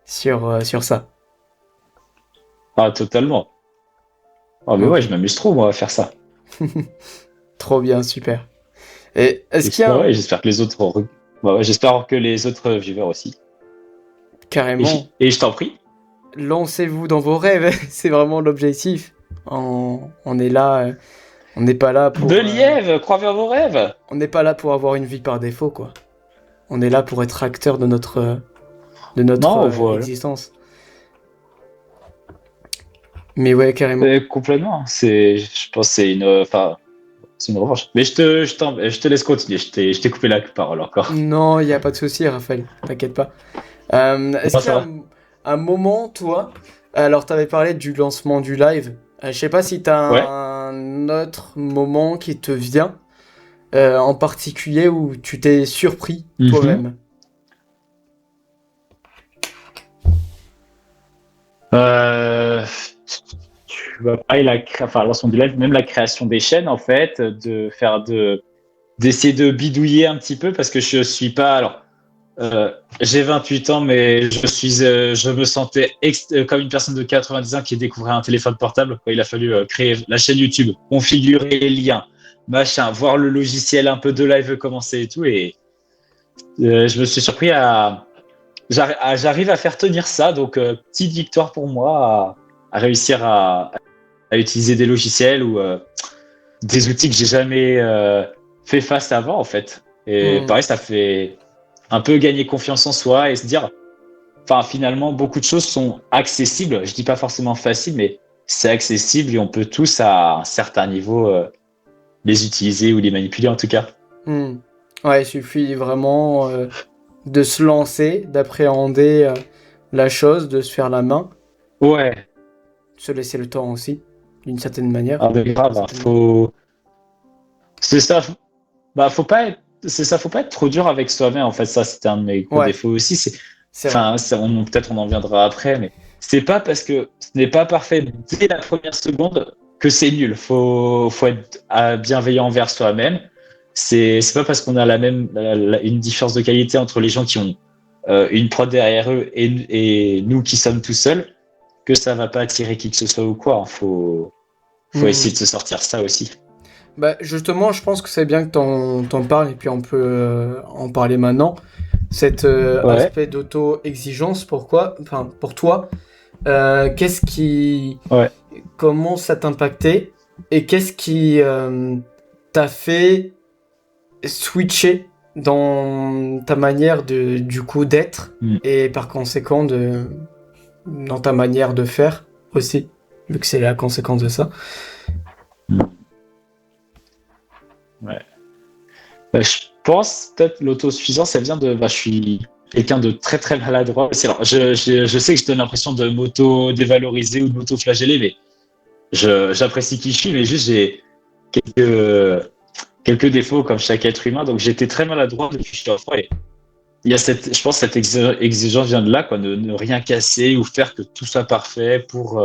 sur ça. Ah, totalement. Ah, mais Ok. ouais, je m'amuse trop, moi, à faire ça. Trop bien, super. Et est-ce qu'il y a Ouais, j'espère que les autres, ouais, j'espère que les autres viewers aussi. Et, carrément. et je t'en prie. lancez-vous dans vos rêves, c'est vraiment l'objectif. On est là, on n'est pas là pour. De lièvre, crois vers vos rêves. On n'est pas là pour avoir une vie par défaut, quoi. On est là pour être acteur de notre Non, voilà. existence. Mais ouais, carrément. Complètement. Je pense que c'est une revanche. Mais je te laisse continuer. Je t'ai coupé la parole encore. Non, il n'y a pas de souci, Raphaël. T'inquiète pas. Est-ce Non, qu'il y ça a va. un moment, toi, alors tu avais parlé du lancement du live. Je sais pas si tu as Ouais. un autre moment qui te vient en particulier où tu t'es surpris Mhm. toi-même. Euh, Tu vas parler enfin, lancement du live, même la création des chaînes, en fait, d'essayer de bidouiller un petit peu parce que je suis pas, alors, j'ai 28 ans, mais je me sentais comme une personne de 90 ans qui découvrait un téléphone portable. Quoi. Il a fallu créer la chaîne YouTube, configurer les liens, machin, voir le logiciel un peu de live commencer et tout. Et je me suis surpris j'arrive à faire tenir ça. Donc, petite victoire pour moi à réussir à utiliser des logiciels ou des outils que j'ai jamais fait face avant, en fait. Et Hmm. pareil, ça fait un peu gagner confiance en soi et se dire, enfin, finalement, beaucoup de choses sont accessibles. Je dis pas forcément facile, mais c'est accessible et on peut tous, à un certain niveau, les utiliser ou les manipuler, en tout cas. Hmm. Ouais, il suffit vraiment de se lancer, d'appréhender la chose, de se faire la main, Ouais, de se laisser le temps aussi, d'une certaine manière. un peu grave. Certainement. C'est ça. Bah, c'est ça, faut pas être trop dur avec soi-même. En fait, ça, c'était un de mes gros Ouais, défauts aussi. c'est vrai. Peut-être on en viendra après, mais c'est pas parce que ce n'est pas parfait dès la première seconde que c'est nul. Faut être bienveillant envers soi-même. C'est pas parce qu'on a une différence de qualité entre les gens qui ont une prod derrière eux et nous qui sommes tout seuls que ça va pas attirer qui que ce soit ou quoi. Faut essayer Hmm. de se sortir ça aussi. Bah, justement, je pense que c'est bien que t'en parles et puis on peut en parler maintenant. Cet Ouais, aspect d'auto-exigence, pourquoi? Enfin, pour toi, qu'est-ce qui, ouais. comment ça t'a impacté et qu'est-ce qui t'a fait switcher dans ta manière du coup d'être Hmm. et par conséquent dans ta manière de faire aussi, vu que c'est la conséquence de ça. Ouais. Bah, je pense peut-être l'autosuffisance, ça vient de. Bah, je suis quelqu'un de très très maladroit. Je sais que je donne l'impression de m'auto-dévaloriser ou de m'auto-flageller, mais j'apprécie qui je suis, mais juste j'ai quelques défauts comme chaque être humain. Donc j'étais très maladroit depuis que j'étais enfant. Et il y a je pense que cette exigence vient de là, quoi, de ne rien casser ou faire que tout soit parfait pour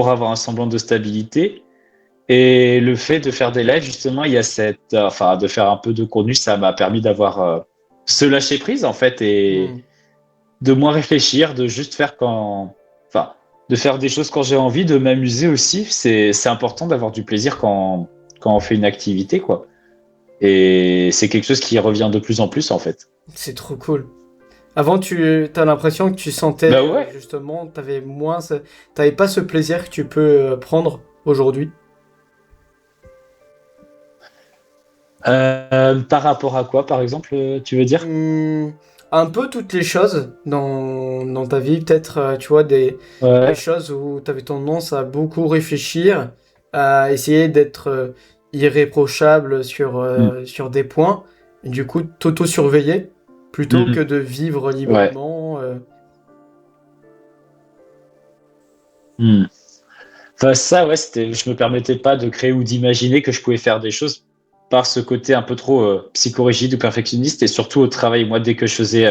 avoir un semblant de stabilité. Et le fait de faire des lives, justement, il y a enfin, de faire un peu de contenu, ça m'a permis d'avoir ce lâcher prise, en fait, et Hmm. de moins réfléchir, de juste faire enfin, de faire des choses quand j'ai envie, de m'amuser aussi. C'est important d'avoir du plaisir quand on fait une activité, quoi. Et c'est quelque chose qui revient de plus en plus, en fait. C'est trop cool. Avant, t'as l'impression que tu sentais Bah ouais. justement, t'avais pas ce plaisir que tu peux prendre aujourd'hui. Par rapport à quoi, par exemple, tu veux dire? Hmm, un peu toutes les choses dans ta vie, peut-être, tu vois, des Ouais. choses où tu avais tendance à beaucoup réfléchir, à essayer d'être irréprochable Mm. sur des points, et du coup, t'auto-surveiller plutôt que Mm. de vivre Ouais. librement. Mm. Enfin, ça, ouais, je me permettais pas de créer ou d'imaginer que je pouvais faire des choses par ce côté un peu trop psychorigide ou perfectionniste et surtout au travail. Moi, dès que je faisais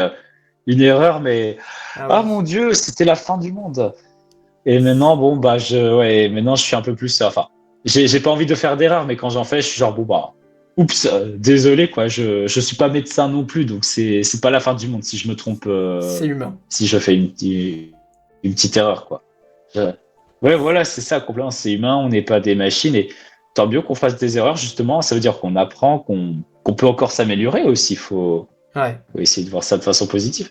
une erreur, mais Ah ah oui. mon Dieu, c'était la fin du monde. Et maintenant, bon, bah, ouais, maintenant, je suis un peu plus, enfin, j'ai pas envie de faire d'erreur, mais quand j'en fais, je suis genre, bon, bah, oups, désolé, quoi, je suis pas médecin non plus, donc c'est pas la fin du monde si je me trompe, C'est humain. si je fais une petite erreur, quoi. Ouais, voilà, c'est ça, complètement. C'est humain, on n'est pas des machines. Et tant mieux qu'on fasse des erreurs, justement. Ça veut dire qu'on apprend, qu'on peut encore s'améliorer aussi. Ouais. Faut essayer de voir ça de façon positive.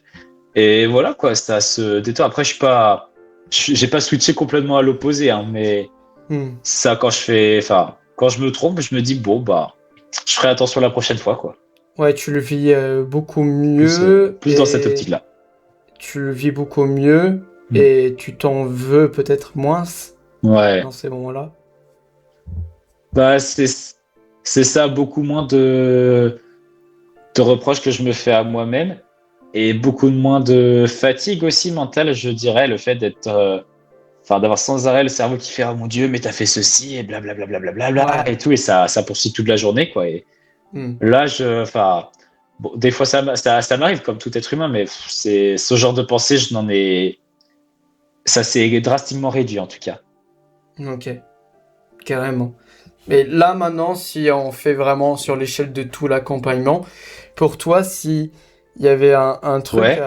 Et voilà, quoi, ça se détend. Après, j'ai pas switché complètement à l'opposé, hein, mais Hmm. ça, quand je me trompe, je me dis, bon, bah, je ferai attention la prochaine fois, quoi. Ouais, tu le vis beaucoup Plus, mieux plus dans cette et optique-là. tu le vis beaucoup mieux Mm. et tu t'en veux peut-être moins Ouais. dans ces moments-là. Bah, c'est ça, beaucoup moins de reproches que je me fais à moi-même et beaucoup moins de fatigue aussi mentale, je dirais, le fait d'avoir sans arrêt le cerveau qui fait, oh mon Dieu, mais t'as fait ceci et blablabla Ouais. et tout, et ça poursuit toute la journée, quoi. Et Hmm. là, bon, des fois ça m'arrive comme tout être humain, mais c'est ce genre de pensée, ça s'est drastiquement réduit en tout cas. Ok, carrément. Mais là maintenant, si on fait vraiment sur l'échelle de tout l'accompagnement, pour toi, si il y avait un truc Ouais,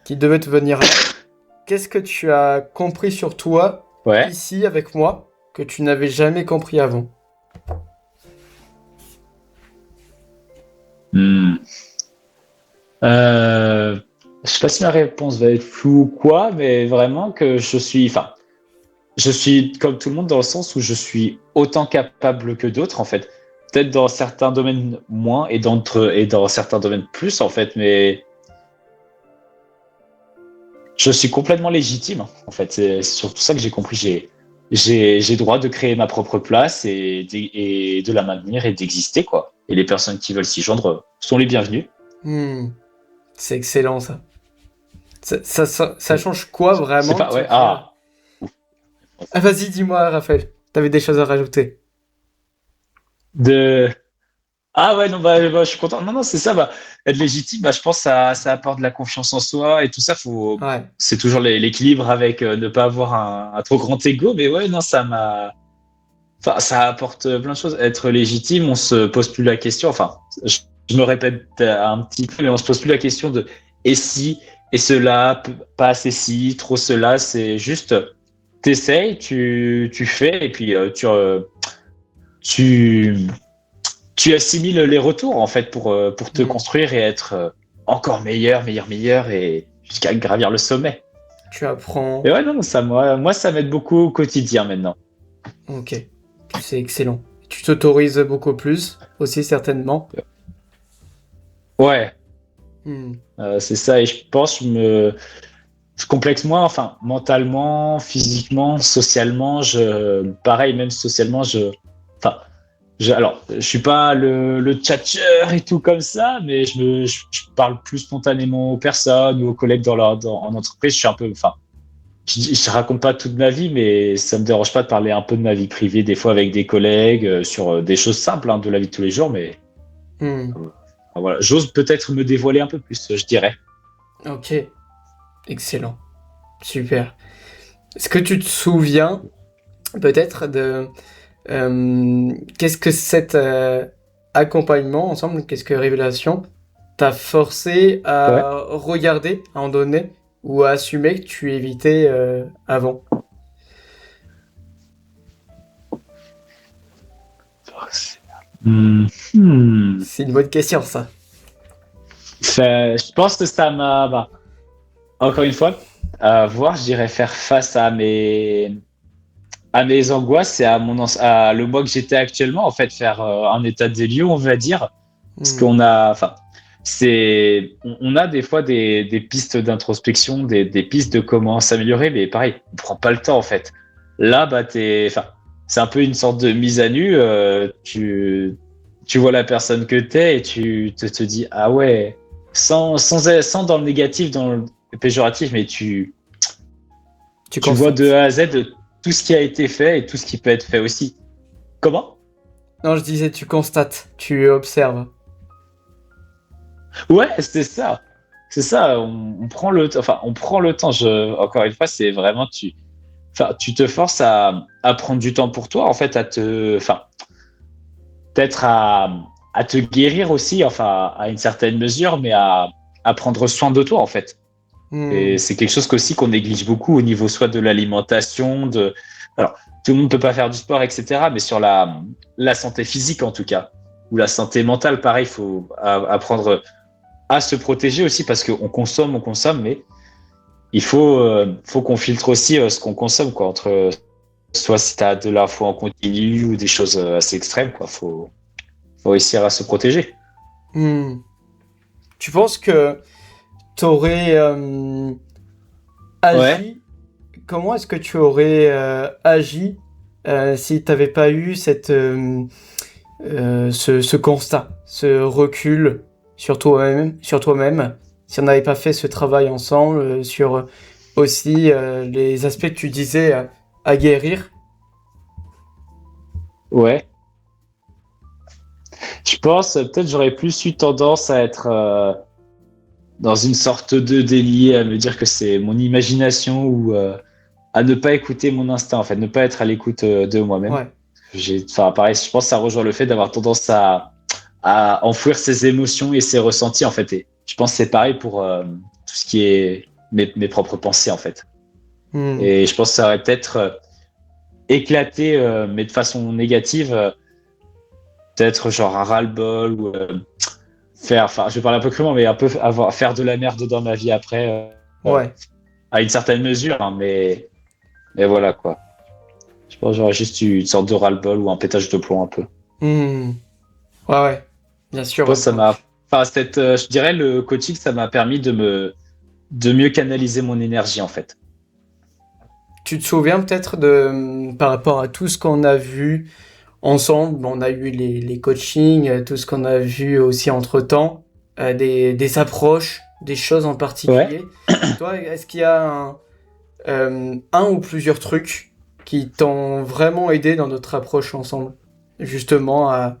qui devait te venir là, qu'est-ce que tu as compris sur toi ouais. ici avec moi que tu n'avais jamais compris avant? Hmm. Euh, je sais pas si ma réponse va être floue ou quoi, mais vraiment que je suis comme tout le monde dans le sens où je suis autant capable que d'autres en fait. Peut-être dans certains domaines moins et dans certains domaines plus en fait, mais je suis complètement légitime en fait. C'est surtout ça que j'ai compris. J'ai droit de créer ma propre place et de la maintenir et d'exister quoi. Et les personnes qui veulent s'y joindre sont les bienvenues. Hmm, c'est excellent ça. Ça change quoi C'est vraiment de pas te ouais dire... ouf. Ah, vas-y, dis-moi, Raphaël. T'avais des choses à rajouter. de Ah ouais, non, je suis content. Non, non, c'est ça, être légitime, je pense que ça apporte de la confiance en soi et tout ça. Ouais. C'est toujours l'équilibre avec ne pas avoir un trop grand ego, mais ouais, non, ça apporte plein de choses. Être légitime, on se pose plus la question, je me répète un petit peu, mais on se pose plus la question de et si, et cela, pas assez si, trop cela, c'est juste, t'essayes, tu fais, et puis tu, tu assimiles les retours en fait pour te Hmm. construire et être encore meilleur et jusqu'à gravir le sommet. Tu apprends. Et ouais, non, moi, ça m'aide beaucoup au quotidien maintenant. Ok. C'est excellent. Tu t'autorises beaucoup plus aussi, certainement. Ouais, Hmm. c'est ça. Et je pense, je complexe moins, enfin, mentalement, physiquement, socialement, pareil, même socialement, enfin, alors, je suis pas le tchatcheur et tout comme ça, mais je parle plus spontanément aux personnes ou aux collègues en entreprise. Je suis un peu, enfin, je raconte pas toute ma vie, mais ça me dérange pas de parler un peu de ma vie privée, des fois avec des collègues, sur des choses simples hein, de la vie de tous les jours, mais Hmm. voilà, j'ose peut-être me dévoiler un peu plus, je dirais. Ok. Excellent. Super. Est-ce que tu te souviens peut-être de qu'est-ce que cet accompagnement ensemble, qu'est-ce que Révélation t'a forcé Ouais. à regarder à un moment donné ou à assumer que tu évitais avant? Hmm. Hmm. C'est une bonne question ça. Je pense que ça m'a, encore une fois, voir, je dirais faire face à mes angoisses et à le moi que j'étais actuellement, en fait, faire un état des lieux, on va dire. Parce Hmm. qu'on a, enfin, on a des fois des pistes d'introspection, des pistes de comment s'améliorer, mais pareil, on prend pas le temps, en fait. Là, c'est un peu une sorte de mise à nu. Tu vois la personne que t'es et tu te dis, ah ouais, sans dans le négatif, dans le péjoratif, mais Tu tu vois de constates. A à Z tout ce qui a été fait et tout ce qui peut être fait aussi. Comment? Non, je disais tu constates, tu observes. Ouais, c'est ça. C'est ça. On prend le temps. Enfin, on prend le temps. Encore une fois, c'est vraiment tu te forces à prendre du temps pour toi, en fait, peut-être à te guérir aussi, enfin, à une certaine mesure, mais à prendre soin de toi, en fait. Et Hmm. c'est quelque chose qu'aussi qu'on néglige beaucoup au niveau soit de l'alimentation, alors, tout le monde peut pas faire du sport, etc., mais sur la santé physique, en tout cas, ou la santé mentale, pareil, il faut apprendre à se protéger aussi parce qu'on consomme, mais il faut qu'on filtre aussi ce qu'on consomme, quoi, entre soit si tu as de l'info en continu ou des choses assez extrêmes, quoi. Faut réussir à se protéger. Hmm. Tu penses que tu aurais Ouais. agi, comment est-ce que tu aurais agi si tu n'avais pas eu ce constat, ce recul sur toi-même, si on n'avait pas fait ce travail ensemble, sur aussi les aspects que tu disais à guérir? Ouais. Je pense peut-être j'aurais plus eu tendance à être dans une sorte de déni, à me dire que c'est mon imagination ou à ne pas écouter mon instinct, en fait, ne pas être à l'écoute de moi-même. Ouais. Enfin, pareil, je pense que ça rejoint le fait d'avoir tendance à enfouir ses émotions et ses ressentis, en fait. Et je pense que c'est pareil pour tout ce qui est mes propres pensées, en fait. Hmm. Et je pense que ça aurait peut-être éclaté, mais de façon négative, peut-être genre un ras-le-bol ou enfin, je vais parler un peu crûment, mais un peu faire de la merde dans ma vie après, Ouais. à une certaine mesure, hein, mais voilà, quoi. Je pense que j'aurais juste eu une sorte de ras-le-bol ou un pétage de plomb un peu. Hmm. Ouais, ouais. Bien Je sûr. pense que ça m'a, enfin, je dirais le coaching, ça m'a permis de mieux canaliser mon énergie, en fait. Tu te souviens peut-être par rapport à tout ce qu'on a vu ensemble, on a eu les coachings, tout ce qu'on a vu aussi entre-temps, des approches, des choses en Ouais. particulier. Toi, est-ce qu'il y a un ou plusieurs trucs qui t'ont vraiment aidé dans notre approche ensemble? Justement, à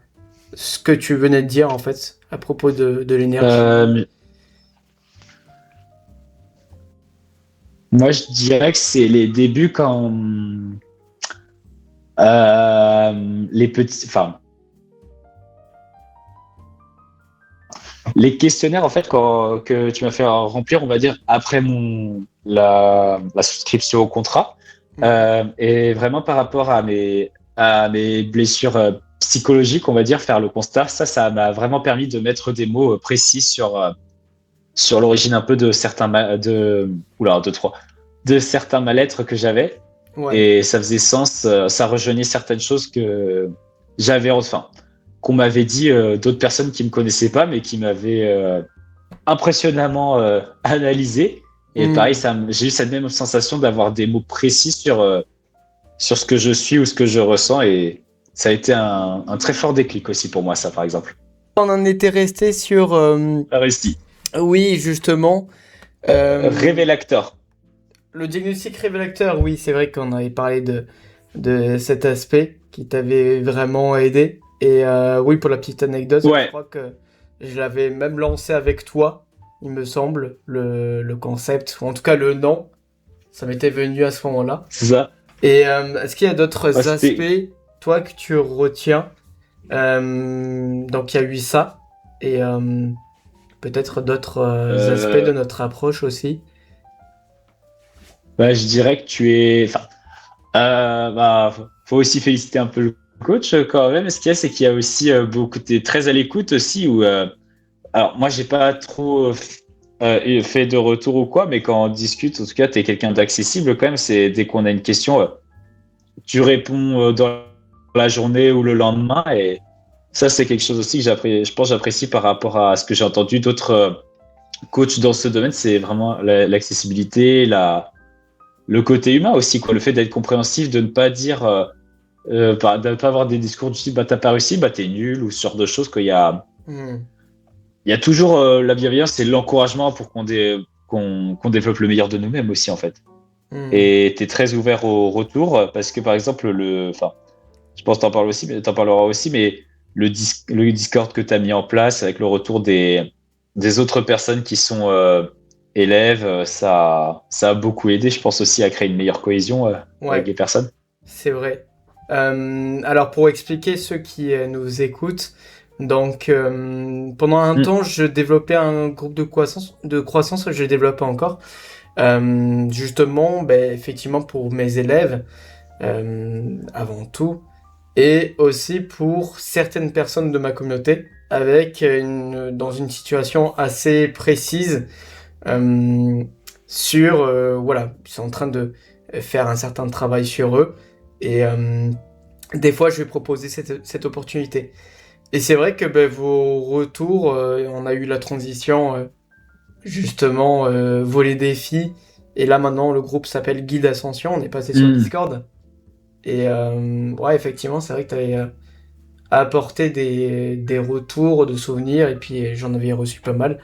ce que tu venais de dire, en fait, à propos de l'énergie. Euh, Moi, je dirais que c'est les débuts quand les petits, enfin, les questionnaires, en fait, que tu m'as fait remplir, on va dire, après la souscription au contrat, Mhm. et vraiment par rapport à mes blessures psychologiques, on va dire, faire le constat, ça m'a vraiment permis de mettre des mots précis sur l'origine un peu de certains, oula, deux, trois, de certains mal-être que j'avais. Ouais. Et ça faisait sens, ça rejoignait certaines choses que j'avais, enfin, qu'on m'avait dit d'autres personnes qui me connaissaient pas, mais qui m'avaient impressionnamment analysé. Et pareil, Hmm. j'ai eu cette même sensation d'avoir des mots précis sur ce que je suis ou ce que je ressens. Et ça a été un très fort déclic aussi pour moi, ça, par exemple. On en était resté sur... Réussi. oui, justement. Révélateur. Le diagnostic révélateur, oui, c'est vrai qu'on avait parlé de cet aspect qui t'avait vraiment aidé. Et oui, pour la petite anecdote, je Ouais, crois que je l'avais même lancé avec toi, il me semble, le concept, ou en tout cas le nom. Ça m'était venu à ce moment-là. c'est ça. Et est-ce qu'il y a Ouais, d'autres aspects, toi, que tu retiens? Donc il y a eu ça, et peut-être d'autres aspects de euh, notre approche aussi. bah, je dirais que tu es. Enfin, bah, faut aussi féliciter un peu le coach quand même. Ce qu'il y a, c'est qu'il y a aussi beaucoup. T'es très à l'écoute aussi. Alors, moi, j'ai pas trop fait de retour ou quoi, mais quand on discute, en tout cas, t'es quelqu'un d'accessible quand même. C'est dès qu'on a une question, tu réponds dans la journée ou le lendemain. Et ça, c'est quelque chose aussi que je pense, que j'apprécie par rapport à ce que j'ai entendu d'autres coachs dans ce domaine. C'est vraiment l'accessibilité, le côté humain aussi, quoi. Le fait d'être compréhensif, de ne pas dire, de ne pas avoir des discours du type, bah, t'as pas réussi, bah, t'es nul, ou ce genre de choses, Hmm. il y a toujours la bienveillance et l'encouragement pour qu'on développe le meilleur de nous-mêmes aussi, en fait. Hmm. Et t'es très ouvert au retour, parce que, par exemple, enfin, je pense que t'en parleras aussi, mais le Discord que t'as mis en place avec le retour des autres personnes qui sont élèves, ça a beaucoup aidé, je pense aussi à créer une meilleure cohésion avec Ouais. les personnes. C'est vrai. Alors pour expliquer ceux qui nous écoutent, donc pendant un Mm. temps je développais un groupe de croissance, je le développe encore, justement, ben, effectivement pour mes élèves avant tout, et aussi pour certaines personnes de ma communauté dans une situation assez précise euh, sur, voilà, ils sont en train de faire un certain travail sur eux. Et des fois, je vais proposer cette opportunité. Et c'est vrai que ben, vos retours, on a eu la transition, justement, volet défi. Et là, maintenant, le groupe s'appelle Guide Ascension. On est passé sur Hmm. Discord. Et ouais, effectivement, c'est vrai que tu avais apporté des retours de souvenirs. Et puis, j'en avais reçu pas mal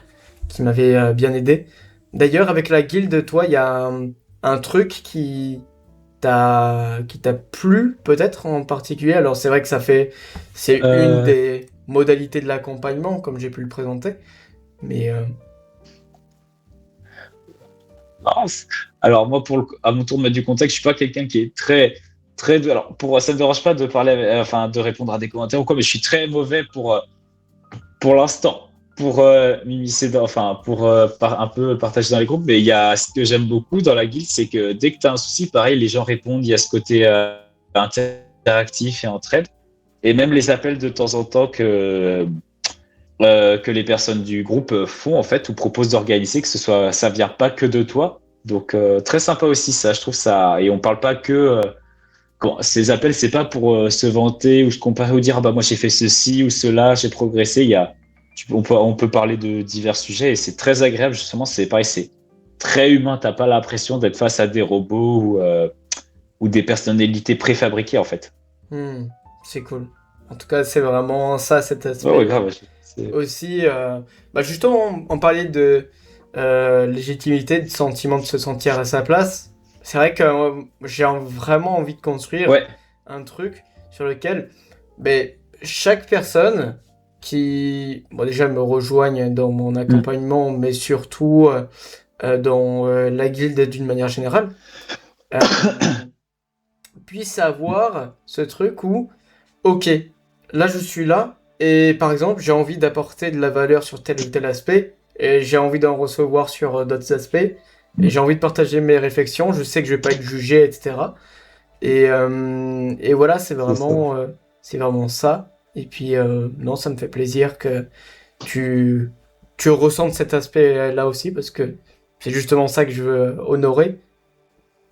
qui m'avaient bien aidé. D'ailleurs, avec la guilde, toi, il y a un truc qui t'a plu, peut-être en particulier. Alors, c'est vrai que c'est une Euh, des modalités de l'accompagnement, comme j'ai pu le présenter. Mais non, alors moi, à mon tour de mettre du contexte, je suis pas quelqu'un qui est très. Alors, ça me dérange pas de parler, enfin, de répondre à des commentaires ou quoi, mais je suis très mauvais pour l'instant, pour m'immiscer enfin, pour un peu partager dans les groupes. Mais il y a ce que j'aime beaucoup dans la guilde, c'est que dès que tu as un souci, pareil, les gens répondent. Il y a ce côté interactif et entraide. Et même les appels de temps en temps que les personnes du groupe font en fait ou proposent d'organiser, que ça vient pas que de toi. Donc très sympa aussi ça, je trouve ça. Et on parle pas que quand ces appels, c'est pas pour se vanter ou se comparer ou dire ah bah moi j'ai fait ceci ou cela, j'ai progressé. On peut parler de divers sujets et c'est très agréable justement. C'est pareil, c'est très humain. T'as pas l'impression d'être face à des robots ou des personnalités préfabriquées en fait. hmm, c'est cool. En tout cas, c'est vraiment ça, cet Ouais, ouais, aspect grave. aussi. Bah justement, on parlait de légitimité, de sentiment de se sentir à sa place. C'est vrai que vraiment envie de construire Ouais. un truc sur lequel ben, chaque personne qui, bon, déjà me rejoigne dans mon Mm. accompagnement, mais surtout dans la guilde d'une manière générale, euh, puisse avoir ce truc où, ok, là je suis là, et par exemple, j'ai envie d'apporter de la valeur sur tel ou tel aspect, et j'ai envie d'en recevoir sur d'autres aspects, et j'ai envie de partager mes réflexions, je sais que je vais pas être jugé, etc. Et voilà, C'est ça. c'est vraiment ça. Et puis, non, ça me fait plaisir que tu, tu ressentes cet aspect-là aussi, parce que c'est justement ça que je veux honorer.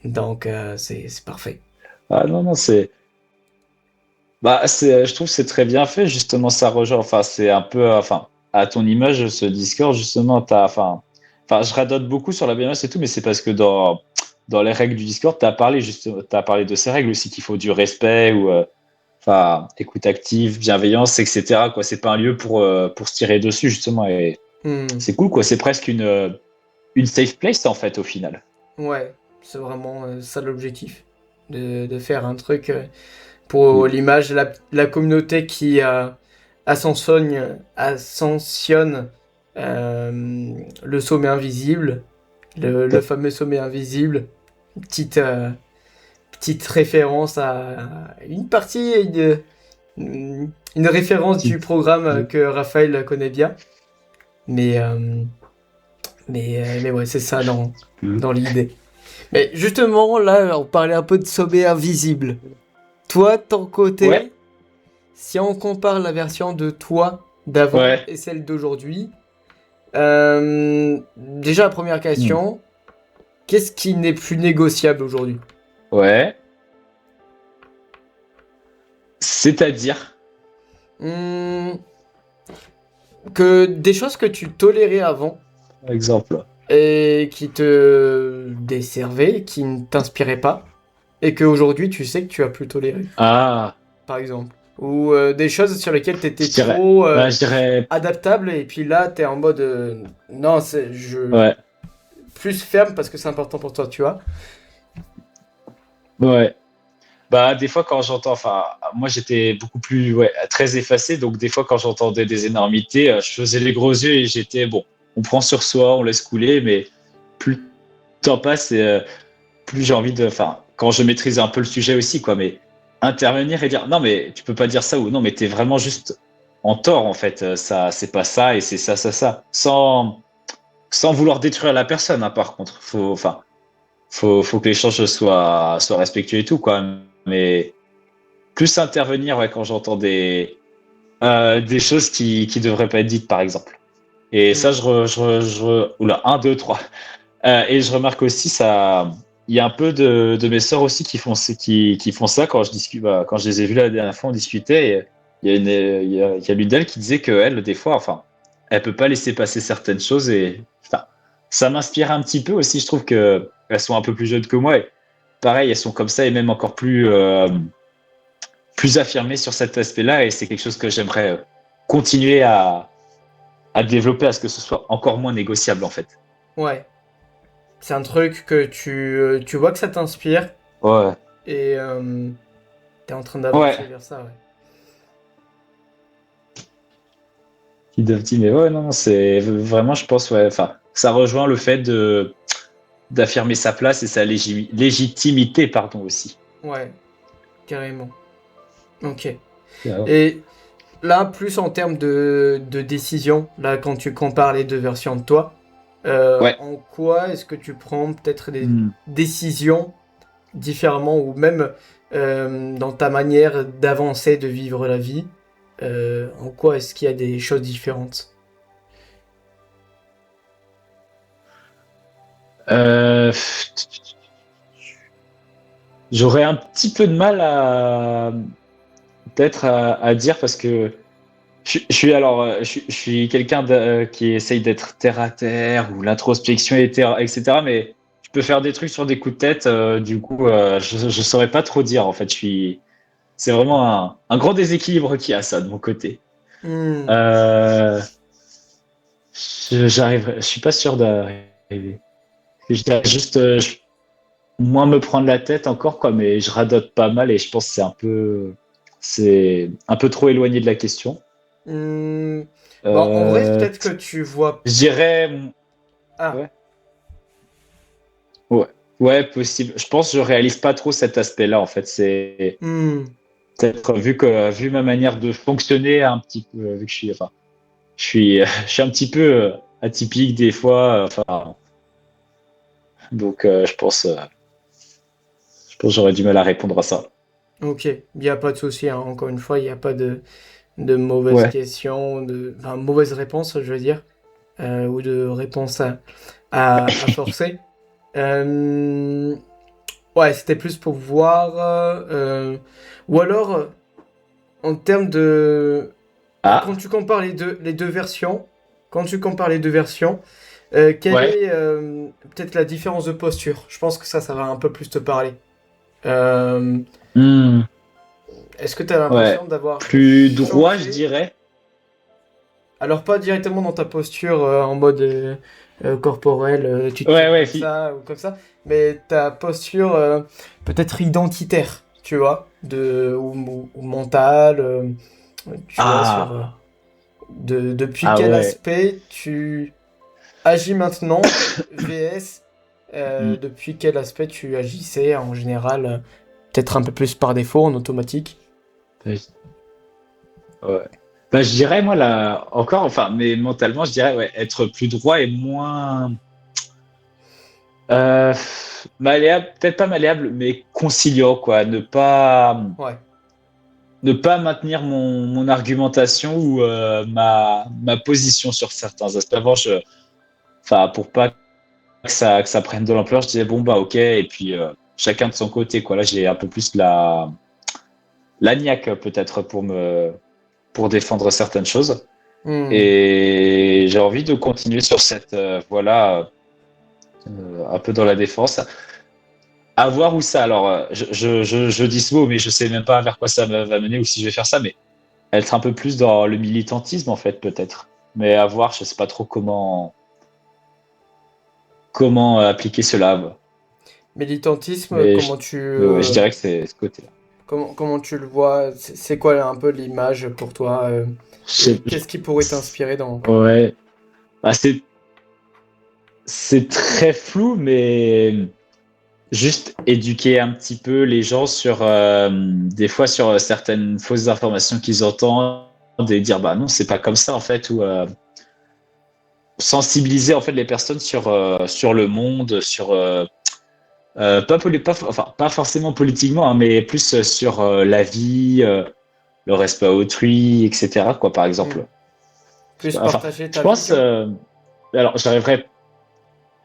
Donc, c'est parfait. Ah non, non, je trouve que c'est très bien fait, justement, ça rejoint, enfin, c'est un peu, enfin, à ton image, ce Discord, justement, je radote beaucoup sur la bienveillance et tout, mais c'est parce que dans les règles du Discord, t'as parlé de ces règles aussi, qu'il faut du respect ou, enfin, écoute active, bienveillance, etc., quoi. C'est pas un lieu pour se tirer dessus, justement, et Hmm. c'est cool, quoi. C'est presque une safe place, en fait, au final. Ouais, c'est vraiment ça l'objectif. De faire un truc pour l'image, la communauté qui ascensionne le sommet invisible, le fameux sommet invisible. Petite, petite référence à une partie, une référence du programme que Raphaël connaît bien. Mais, euh, mais ouais, c'est ça dans l'idée. Mais justement, là, on parlait un peu de sommet invisible. Toi, de ton Ouais, côté, si on compare la version de toi d'avant ouais. et celle d'aujourd'hui, déjà la première Hmm. question, qu'est-ce qui n'est plus négociable aujourd'hui? Ouais. C'est-à-dire, Hmm, que des choses que tu tolérais avant par exemple. et qui te desservaient, qui ne t'inspiraient pas, et qu'aujourd'hui tu sais que tu as plus toléré, Ah, par exemple. Ou des choses sur lesquelles tu étais je dirais, trop je dirais, adaptable et puis là tu es en mode non, ouais, plus ferme parce que c'est important pour toi, tu vois. ouais. Bah, des fois, quand j'entends, enfin, moi, j'étais beaucoup plus, ouais, très effacé. Donc, des fois, quand j'entendais des énormités, je faisais les gros yeux et j'étais, bon, on prend sur soi, on laisse couler. Mais plus le temps passe, et, plus j'ai envie enfin, quand je maîtrise un peu le sujet aussi, quoi. Mais intervenir et dire, non, mais tu peux pas dire ça ou non, mais t'es vraiment juste en tort, en fait. Ça, c'est pas ça et c'est ça, ça, ça. Sans vouloir détruire la personne, hein, par contre. Faut que l'échange soit respectueux et tout, quoi. Mais plus intervenir, ouais, quand j'entends des choses qui devraient pas être dites, par exemple. Et ça, Hmm. oula, un, deux, trois. Et je remarque aussi ça. Il y a un peu de mes sœurs aussi qui font ça quand je discute, quand je les ai vues la dernière fois, on discutait. Et il y a il y a l'une d'elles qui disait qu'elle, des fois, enfin, elle peut pas laisser passer certaines choses et enfin, ça m'inspire un petit peu aussi. Je trouve que elles sont un peu plus jeunes que moi et pareil, elles sont comme ça et même encore plus affirmées sur cet aspect-là et c'est quelque chose que j'aimerais continuer à développer à ce que ce soit encore moins négociable en fait. Ouais. C'est un truc que tu vois que ça t'inspire Ouais. et t'es en train d'avancer Ouais. vers ça, ouais. Mais ouais, non, c'est vraiment, je pense, ouais, enfin, ça rejoint le fait d'affirmer sa place et sa légitimité, pardon, aussi. Ouais, carrément. Ok. Ouais. Et là, plus en termes de décision, là, quand tu compares les deux versions de toi, Ouais. en quoi est-ce que tu prends peut-être des Hmm. décisions différemment ou même dans ta manière d'avancer, de vivre la vie, en quoi est-ce qu'il y a des choses différentes? Euh, J'aurais un petit peu de mal à peut-être à dire parce que je suis alors je suis quelqu'un qui essaye d'être terre à terre ou l'introspection etc. Mais je peux faire des trucs sur des coups de tête. Du coup, je saurais pas trop dire en fait. C'est vraiment un grand déséquilibre qu'il y a ça de mon côté. Hmm, Euh, je suis pas sûr d'arriver. Je dirais juste moins me prendre la tête encore quoi, mais je radote pas mal et je pense que c'est un peu trop éloigné de la question. hmm. Bon, en vrai, Euh, peut-être que tu vois. je dirais Ah, ouais, ouais, ouais, possible. Je pense que je réalise pas trop cet aspect-là en fait. C'est hmm, peut-être vu ma manière de fonctionner un petit peu, vu que je suis un petit peu atypique des fois. Enfin, donc je pense que j'aurais du mal à répondre à ça. ok, il n'y a pas de souci, hein. Encore une fois, il n'y a pas de mauvaises Ouais. questions, enfin, mauvaise réponse, je veux dire, ou de réponse à forcer. Euh, ouais, c'était plus pour voir, ou alors, en termes de, quand Ah, tu compares les deux versions, quand tu compares les deux versions, quelle ouais. est peut-être la différence de posture? Je pense que ça va un peu plus te parler. Euh, Hmm, Est-ce que tu as ouais. l'impression d'avoir Plus droit, je changé? dirais. Alors pas directement dans ta posture en mode corporel, tu te Ouais, tiens ouais, comme si. ça ou comme ça, mais ta posture peut-être identitaire, tu vois, ou mentale, tu vois, Ah, depuis ah quel ouais. aspect tu agis maintenant, vs Hmm. depuis quel aspect tu agissais en général, peut-être un peu plus par défaut, en automatique. Ouais. Bah, je dirais, moi, là, encore, enfin, mais mentalement, je dirais, ouais, être plus droit et moins euh, malléable, peut-être pas malléable, mais conciliant, quoi. Ouais. Ne pas maintenir mon argumentation ou ma position sur certains aspects. Avant, enfin, pour pas que ça prenne de l'ampleur, je disais, bon, bah, ok, et puis chacun de son côté, quoi. Là, j'ai un peu plus la niaque, peut-être, pour défendre certaines choses. Hmm. Et j'ai envie de continuer sur cette voie-là, un peu dans la défense. À voir où ça. Alors, je dis ce mot, mais je sais même pas vers quoi ça va mener ou si je vais faire ça, mais être un peu plus dans le militantisme, en fait, peut-être. Mais à voir, je sais pas trop comment appliquer cela. Militantisme, Mais ouais, je dirais que c'est ce côté-là. comment tu le vois? C'est quoi un peu l'image pour toi? Je Et sais- qu'est-ce qui pourrait t'inspirer dans... Ouais. Bah, c'est très flou, mais juste éduquer un petit peu les gens sur des fois sur certaines fausses informations qu'ils entendent et dire bah non c'est pas comme ça en fait ou sensibiliser en fait les personnes sur le monde sur pas, enfin pas forcément politiquement hein, mais plus sur la vie le respect à autrui, etc. quoi, par Hmm. exemple. Plus Enfin, partager je ta pense, vision. alors j'arriverais.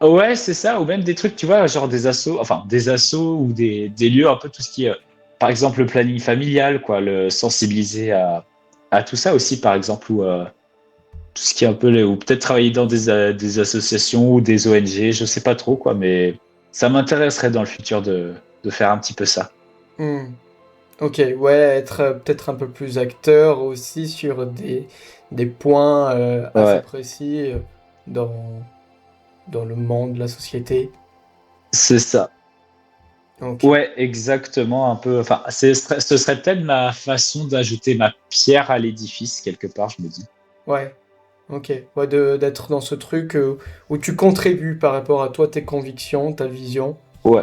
Ouais, c'est ça, ou même des trucs, tu vois, genre des assos ou des lieux, un peu tout ce qui est, par exemple, le planning familial, quoi, le sensibiliser à tout ça aussi, par exemple, ou tout ce qui est un peu, ou peut-être travailler dans des associations ou des ONG, je sais pas trop, quoi, mais ça m'intéresserait dans le futur de faire un petit peu ça. Hmm. Ok, ouais, être peut-être un peu plus acteur aussi sur des points assez Ouais, précis dans, dans le monde, la société. c'est ça. Ok, Ouais, exactement, un peu. Enfin, ce serait peut-être ma façon d'ajouter ma pierre à l'édifice, quelque part, je me dis. ouais, ok. Ouais, d'être dans ce truc où tu contribues par rapport à toi, tes convictions, ta vision. Ouais,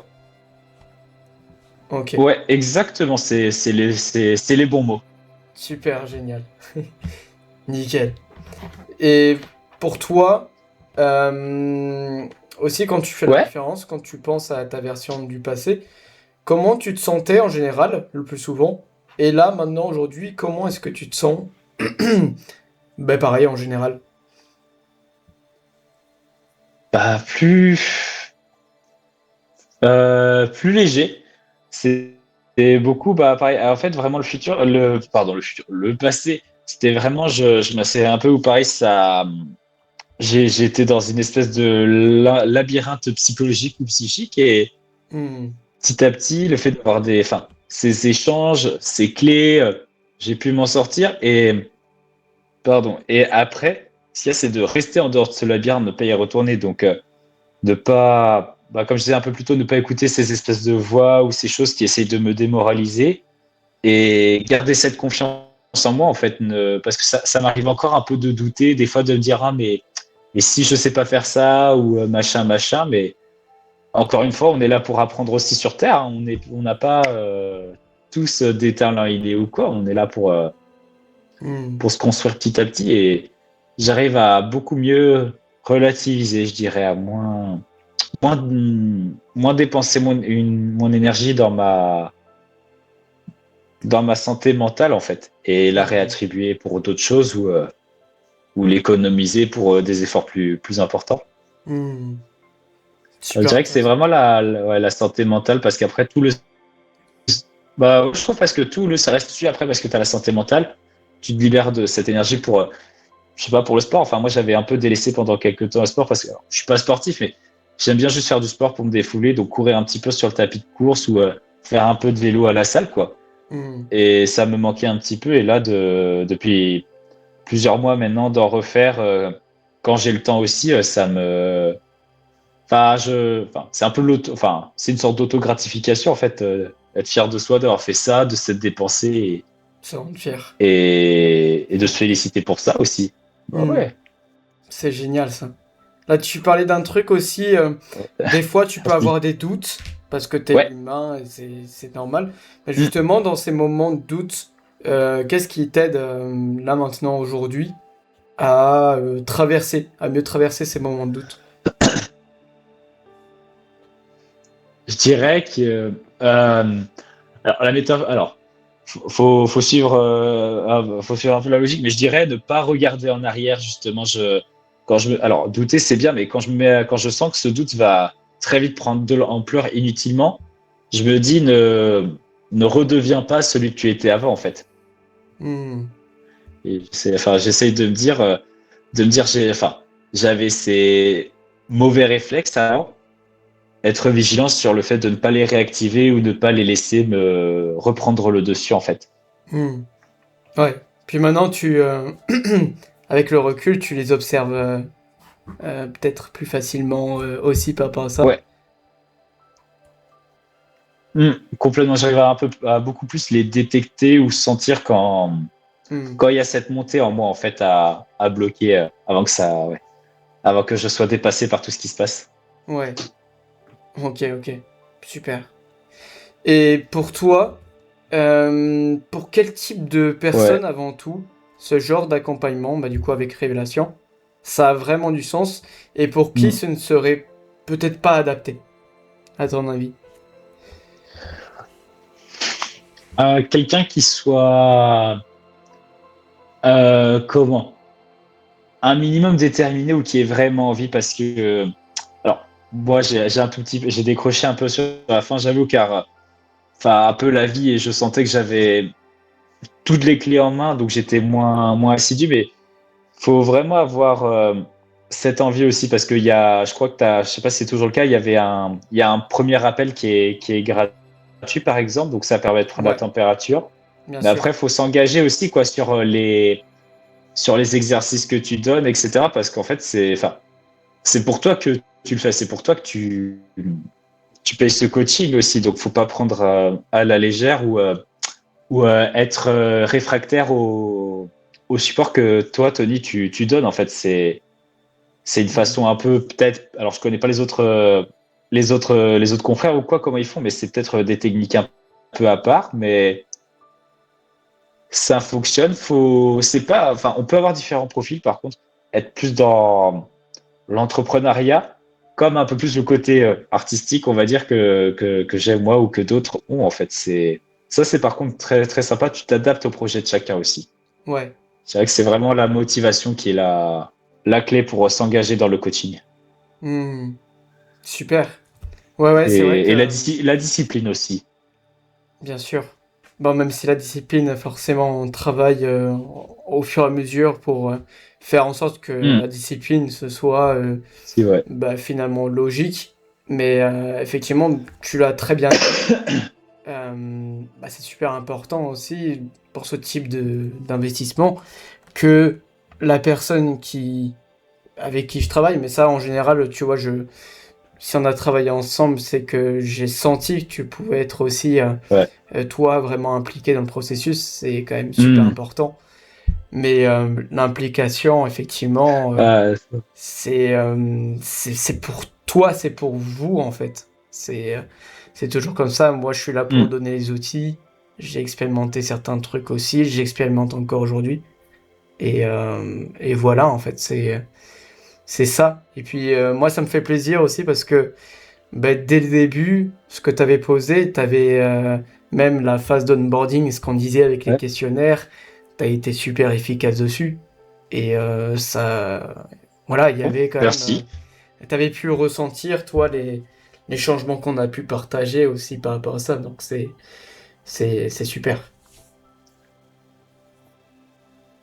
Ok, ouais, exactement, c'est les bons mots. super, génial. Nickel. Et pour toi, euh, aussi quand tu fais la Ouais. référence, quand tu penses à ta version du passé, comment tu te sentais en général, le plus souvent? Et là, maintenant, aujourd'hui, comment est-ce que tu te sens? Ben pareil, en général. Bah, plus léger. C'est beaucoup, bah, pareil. En fait, vraiment, le futur, le passé, c'était vraiment, je me sais un peu où, pareil, j'ai été dans une espèce de labyrinthe psychologique ou psychique et Hmm. petit à petit, le fait d'avoir enfin, ces échanges, ces clés, j'ai pu m'en sortir et après, ce qu'il y a, c'est de rester en dehors de ce labyrinthe, ne pas y retourner. Donc, de pas, bah, comme je disais un peu plus tôt, ne pas écouter ces espèces de voix ou ces choses qui essayent de me démoraliser et garder cette confiance en moi, en fait, parce que ça m'arrive encore un peu de douter, des fois de me dire, ah, mais si je sais pas faire ça ou machin, machin, mais encore une fois, on est là pour apprendre aussi sur Terre, hein. On n'a pas tous des talents innés ou quoi, on est là Hmm. pour se construire petit à petit et j'arrive à beaucoup mieux relativiser, je dirais, à moins dépenser mon énergie dans ma santé mentale, en fait, et la Hmm. réattribuer pour d'autres choses ou l'économiser pour des efforts plus importants. Hmm. Je Super dirais que c'est intéressant. vraiment ouais, la santé mentale parce qu'après bah, je trouve parce que ça reste dessus après parce que tu as la santé mentale, tu te libères de cette énergie pour, je sais pas, pour le sport. Enfin, moi, j'avais un peu délaissé pendant quelques temps le sport parce que alors, je suis pas sportif, mais j'aime bien juste faire du sport pour me défouler, donc courir un petit peu sur le tapis de course ou faire un peu de vélo à la salle, quoi. Hmm. Et ça me manquait un petit peu. Et là, depuis plusieurs mois maintenant, d'en refaire quand j'ai le temps aussi, ça me. C'est un peu c'est une sorte d'auto-gratification en fait, être fier de soi d'avoir fait ça, de s'être dépensé Ça rend fier. et de se féliciter pour ça aussi. Bah Hmm. ouais. C'est génial ça. Là, tu parlais d'un truc aussi. Des fois, tu peux Merci. avoir des doutes parce que t'es Ouais. humain et c'est normal. Mais Mm. justement, dans ces moments de doute, qu'est-ce qui t'aide là maintenant aujourd'hui à traverser, à mieux traverser ces moments de doute? Je dirais que alors la méthode, alors faut suivre un peu la logique, mais je dirais ne pas regarder en arrière justement. Alors douter c'est bien, mais quand je sens que ce doute va très vite prendre de l'ampleur inutilement, je me dis ne redeviens pas celui que tu étais avant en fait. Hmm. Enfin j'essaye de me dire j'avais ces mauvais réflexes avant, être vigilant sur le fait de ne pas les réactiver ou de ne pas les laisser me reprendre le dessus en fait. Hmm. Ouais. Puis maintenant, avec le recul, tu les observes peut-être plus facilement aussi par rapport à ça. Ouais. Complètement, j'arrive à beaucoup plus les détecter ou sentir Hmm. quand il y a cette montée en moi en fait à bloquer avant que je sois dépassé par tout ce qui se passe. Ouais. Ok, ok. Super. Et pour toi, pour quel type de personne Ouais. avant tout, ce genre d'accompagnement, bah, du coup avec Révélation, ça a vraiment du sens, et pour qui Mm. ce ne serait peut-être pas adapté, à ton avis? Quelqu'un qui soit. Comment? Un minimum déterminé ou qui ait vraiment envie parce que alors moi j'ai décroché un peu sur la fin, j'avoue, car enfin un peu la vie, et je sentais que j'avais toutes les clés en main, donc j'étais moins assidu, mais faut vraiment avoir cette envie aussi, parce qu'il y a, je crois que je sais pas si c'est toujours le cas, il y a un premier appel qui est gratuit par exemple, donc ça permet de prendre la Ouais, température. bien Mais sûr. après, faut s'engager aussi quoi sur les exercices que tu donnes, etc. Parce qu'en fait, c'est pour toi que tu le fais, c'est pour toi que tu payes ce coaching aussi. Donc, faut pas prendre à la légère ou être réfractaire au support que toi, Tony, tu donnes. En fait, c'est une Mhm. façon un peu peut-être. Alors, je connais pas les autres confrères ou quoi, comment ils font, mais c'est peut-être des techniques un peu à part, mais ça fonctionne. C'est pas, enfin, on peut avoir différents profils, par contre, être plus dans l'entrepreneuriat, comme un peu plus le côté artistique, on va dire, que j'aime moi ou que d'autres ont, en fait. C'est par contre très, très sympa. Tu t'adaptes au projet de chacun aussi. Ouais. C'est vrai que c'est vraiment la motivation qui est la clé pour s'engager dans le coaching. Hmm. Super. Ouais, ouais, c'est vrai Et que, la discipline aussi. bien sûr. Bon, même si la discipline, forcément, on travaille au fur et à mesure pour faire en sorte que Hmm, la discipline, ce soit c'est vrai. bah, finalement logique. Mais effectivement, tu l'as très bien dit. Bah, c'est super important aussi pour ce type d'investissement que la personne avec qui je travaille, mais ça en général, tu vois, si on a travaillé ensemble, c'est que j'ai senti que tu pouvais être aussi, Ouais. toi, vraiment impliqué dans le processus, c'est quand même super Hmm. important. Mais l'implication, effectivement, Ah, c'est pour toi, c'est pour vous, en fait. C'est toujours comme ça. Moi, je suis là pour hmm. donner les outils. J'ai expérimenté certains trucs aussi. J'expérimente encore aujourd'hui. Et voilà, en fait, c'est ça. Et puis, moi, ça me fait plaisir aussi parce que bah, dès le début, ce que tu avais posé, tu avais même la phase d'onboarding, ce qu'on disait avec les Ouais. questionnaires, tu as été super efficace dessus. Et ça. Voilà, il y Bon, avait quand même. merci. Tu avais pu ressentir, toi, les changements qu'on a pu partager aussi par rapport à ça. Donc, c'est super.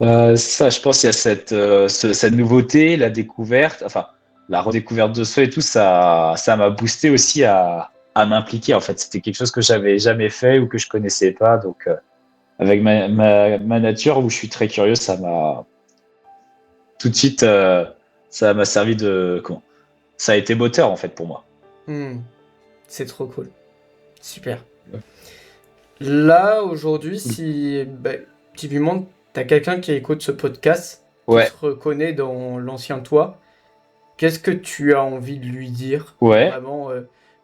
Ça, je pense qu'il y a cette nouveauté, la découverte, enfin, la redécouverte de soi et tout, ça m'a boosté aussi à m'impliquer. En fait, c'était quelque chose que j'avais jamais fait ou que je connaissais pas. Donc, avec ma nature où je suis très curieux, ça m'a tout de suite, ça m'a servi de, comment? Ça a été moteur, en fait, pour moi. Hmm, c'est trop cool. Super. Là, aujourd'hui, si bah, typiquement, tu as quelqu'un qui écoute ce podcast, qui se Ouais, reconnaît dans l'ancien toi, qu'est-ce que tu as envie de lui dire? ouais. Vraiment,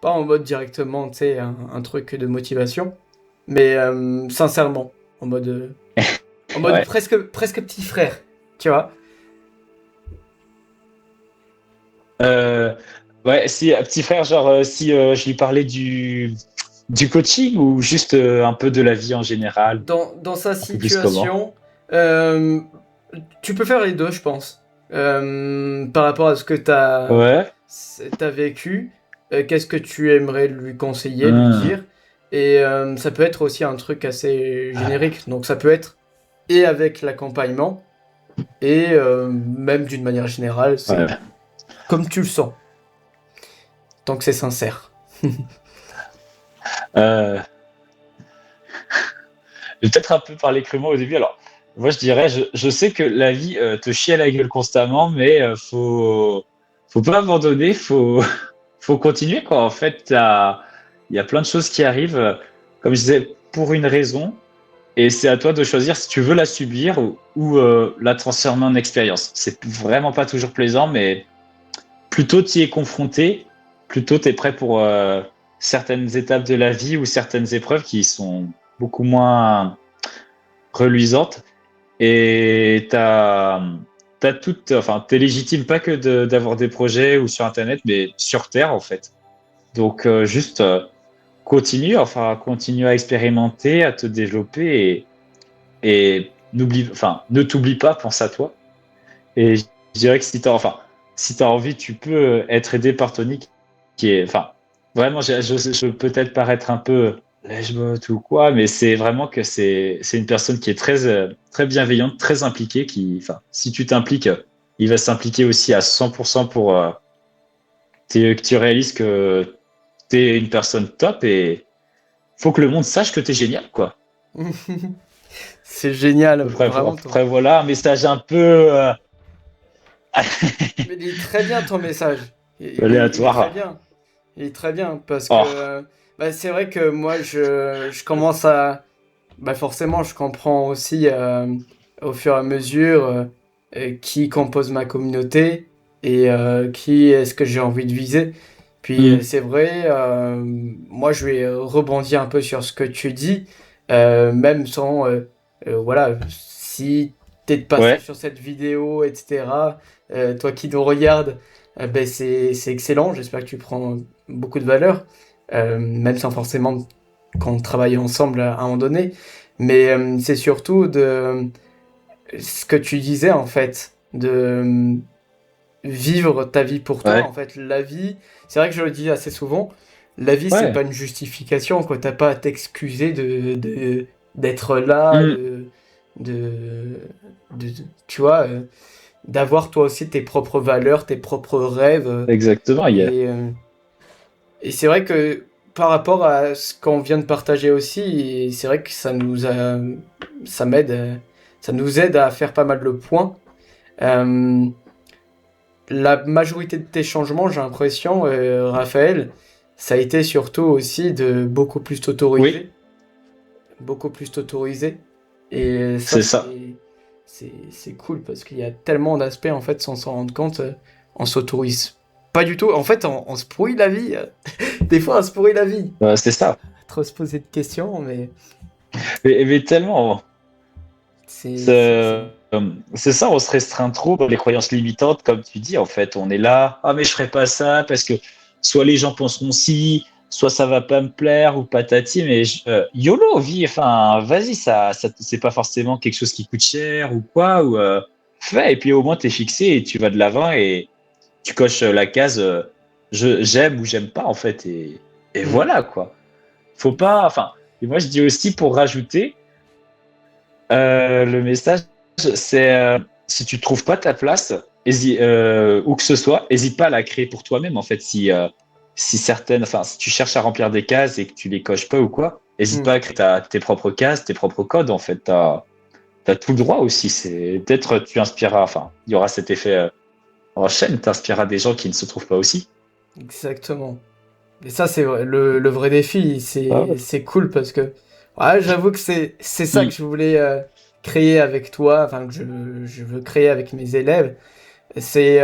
pas en mode directement, tu sais, un truc de motivation, mais sincèrement, en mode Ouais. presque petit frère, tu vois? Euh, ouais, si, petit frère, genre, si je lui parlais du coaching ou juste un peu de la vie en général, Dans sa un peu plus comment? situation, euh, tu peux faire les deux, je pense. Par rapport à ce que Ouais. t'as vécu, qu'est-ce que tu aimerais lui conseiller, lui Hmm. dire? Et ça peut être aussi un truc assez générique. Donc ça peut être et avec l'accompagnement, et même d'une manière générale, c'est Ouais. comme tu le sens, tant que c'est sincère. Euh, je vais peut-être un peu parler crûment au début. Alors, moi, je dirais, je sais que la vie te chie à la gueule constamment, mais faut pas abandonner, faut continuer, quoi. En fait, il y a plein de choses qui arrivent, comme je disais, pour une raison. Et c'est à toi de choisir si tu veux la subir ou la transformer en expérience. C'est vraiment pas toujours plaisant, mais plutôt tu y es confronté, plutôt tu es prêt pour certaines étapes de la vie ou certaines épreuves qui sont beaucoup moins reluisantes. Et enfin, t'es légitime pas que d'avoir des projets ou sur Internet, mais sur Terre en fait. Donc juste continue à expérimenter, à te développer et ne t'oublie pas, pense à toi. Et je dirais que si t'as envie, tu peux être aidé par Tony, qui est, enfin, vraiment, je peux peut-être paraître un peu lèche-bot ou quoi, mais c'est vraiment que c'est une personne qui est très bienveillante, très impliquée, si tu t'impliques, il va s'impliquer aussi à 100% que tu réalises que t'es une personne top et faut que le monde sache que t'es génial, quoi. C'est génial, vraiment. Après, voilà, un message un peu Mais il est très bien ton message. Il est très aléatoire. bien. Il est très bien parce que Oh, bah, c'est vrai que moi je commence à. Bah forcément, je comprends aussi au fur et à mesure qui compose ma communauté et qui est-ce que j'ai envie de viser. Puis hmm, c'est vrai, moi je vais rebondir un peu sur ce que tu dis, même sans, voilà, si t'es de passage ouais, sur cette vidéo, etc., toi qui nous regardes, ben c'est excellent, j'espère que tu prends beaucoup de valeur, même sans forcément qu'on travaille ensemble à un moment donné. Mais c'est surtout de ce que tu disais en fait, de vivre ta vie pour toi. ouais, En fait, la vie, c'est vrai que je le dis assez souvent, la vie c'est ouais. pas une justification, quoi. T'as pas à t'excuser d'être là, Hmm, de, tu vois, d'avoir toi aussi tes propres valeurs, tes propres rêves. exactement. Et, euh, et c'est vrai que par rapport à ce qu'on vient de partager aussi, et c'est vrai que ça m'aide, ça nous aide à faire pas mal le point. Euh, la majorité de tes changements, j'ai l'impression, Raphaël, ça a été surtout aussi de oui, beaucoup plus t'autoriser. Et ça, c'est ça. c'est cool parce qu'il y a tellement d'aspects en fait sans s'en rendre compte, on s'autorise pas du tout. En fait, on se pourrit la vie. Des fois, on se pourrit la vie. C'est ça. Trop se poser de questions, mais Mais tellement, c'est excellent. c'est ça, on se restreint trop dans les croyances limitantes, comme tu dis, en fait. On est là, ah, mais je ferai pas ça parce que soit les gens penseront si, soit ça va pas me plaire ou patati, mais YOLO, vie, enfin, vas-y, c'est pas forcément quelque chose qui coûte cher ou quoi, fais, et puis au moins t'es fixé et tu vas de l'avant et tu coches la case, j'aime ou j'aime pas, en fait, et Mm. voilà, quoi. Faut pas, enfin, et moi je dis aussi pour rajouter, le message, c'est si tu trouves pas ta place, où que ce soit, hésite pas à la créer pour toi-même. En fait, si tu cherches à remplir des cases et que tu les coches pas ou quoi, hésite Mm. pas à créer tes propres cases, tes propres codes. En fait, t'as tout le droit aussi. C'est peut-être tu inspireras. Enfin, il y aura cet effet en chaîne. T'inspireras des gens qui ne se trouvent pas aussi. Exactement. Et ça, c'est le vrai défi. Ah ouais. C'est cool parce que ouais, j'avoue que c'est ça que Mm. je voulais créer avec toi, enfin que je veux créer avec mes élèves. C'est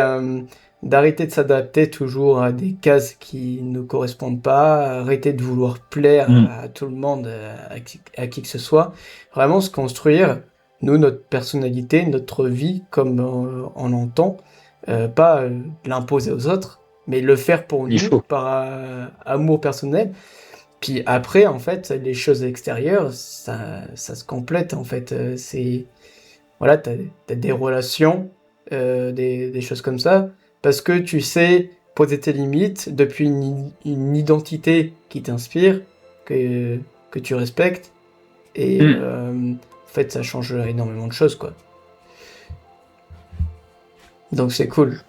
d'arrêter de s'adapter toujours à des cases qui ne correspondent pas, arrêter de vouloir plaire Mm. à tout le monde, à qui que ce soit. Vraiment se construire, nous, notre personnalité, notre vie comme on l'entend, pas l'imposer aux autres, mais le faire pour Il nous, faut. par amour personnel. Puis après, en fait, les choses extérieures, ça se complète, en fait. C'est voilà, t'as des relations, des choses comme ça, parce que tu sais poser tes limites depuis une identité qui t'inspire, que, que tu respectes, et Mm. en fait, ça change énormément de choses, quoi. Donc c'est cool.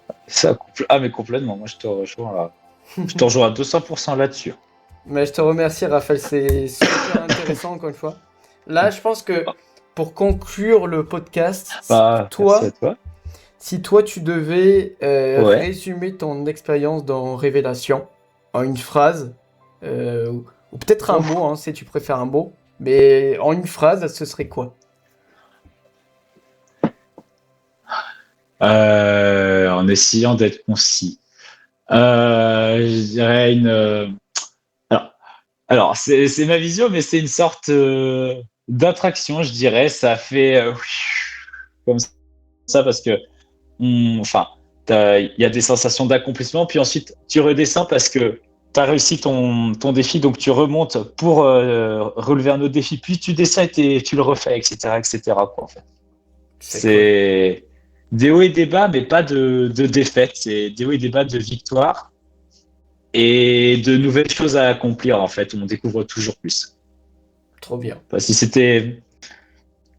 Ah, mais complètement. Moi, je te rejoins à 200% là-dessus. Mais je te remercie, Raphaël, c'est super intéressant, encore une fois. Là, je pense que pour conclure le podcast, Merci à toi. si toi tu devais Ouais. résumer ton expérience dans Révélation en une phrase, ou peut-être un mot, hein, si tu préfères un mot, mais en une phrase, ce serait quoi? En essayant d'être concis. Je dirais Alors, c'est ma vision, mais c'est une sorte d'attraction, je dirais. Ça fait comme ça parce que, enfin, il y a des sensations d'accomplissement, puis ensuite tu redescends parce que as réussi ton défi, donc tu remontes pour relever un autre défi, puis tu descends et tu le refais, etc., etc., quoi, en fait. C'est cool. C'est des hauts et des bas, mais pas de défaites. C'est des hauts et des bas de victoire et de nouvelles choses à accomplir, en fait, où on découvre toujours plus. Trop bien. Enfin, si c'était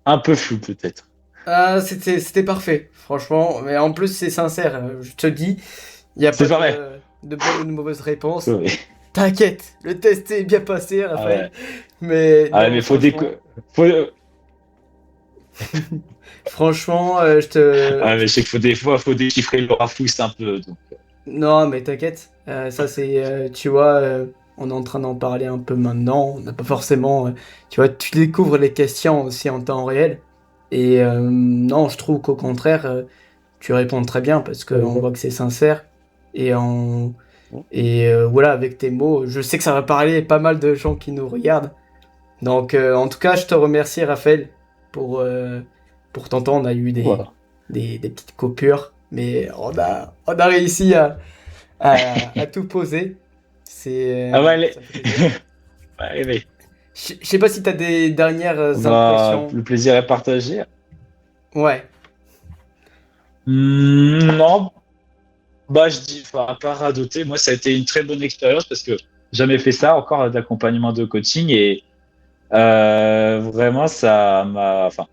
un peu flou, peut-être. Ah, c'était parfait, franchement. Mais en plus, c'est sincère. Je te dis, il n'y a C'est pas pas vrai. de bonne ou de mauvaise réponse. Oui. T'inquiète, le test est bien passé, Ah Raphaël. ouais. Mais Ah ouais, non, mais franchement, faut... franchement, Ah, mais je sais qu'il faut des fois, faut déchiffrer le rafousse un peu. Donc. non, mais t'inquiète. Ça, c'est, tu vois, on est en train d'en parler un peu maintenant. On n'a pas forcément, tu vois, tu découvres les questions aussi en temps réel. Et non, je trouve qu'au contraire, tu réponds très bien parce qu'on voit que c'est sincère. Et voilà, avec tes mots, je sais que ça va parler pas mal de gens qui nous regardent. Donc, en tout cas, je te remercie, Raphaël, pour ton temps. On a eu Voilà. des petites coupures, mais on a réussi à tout poser. Ah ouais, Ça fait plaisir. ouais, ouais. Je sais pas si tu as des dernières Bah, impressions. le plaisir est partagé. Ouais, Non, bah je dis, enfin, à part radoter, moi ça a été une très bonne expérience parce que jamais fait ça encore d'accompagnement de coaching et vraiment ça m'a, enfin,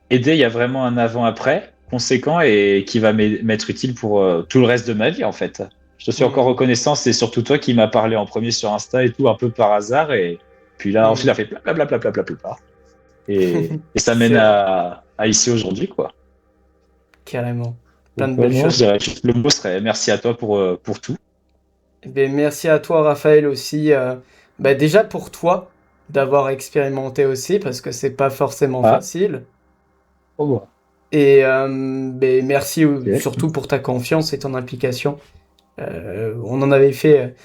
aidé. Il y a vraiment un avant-après conséquent et qui va m'être utile pour tout le reste de ma vie en fait. Je te suis encore hmm, reconnaissant, c'est surtout toi qui m'as parlé en premier sur Insta et tout un peu par hasard et puis là ensuite il hmm. a fait blablabla et ça mène C'est vrai, à ici aujourd'hui quoi. carrément. Plein Donc, de belles non, je choses. dirais juste le mot serait merci à toi pour tout. Eh bien, merci à toi, Raphaël, aussi. Bah, déjà pour toi d'avoir expérimenté aussi, parce que c'est pas forcément Ah, facile. au revoir. Et ben, merci Ok. surtout pour ta confiance et ton implication. On en avait fait,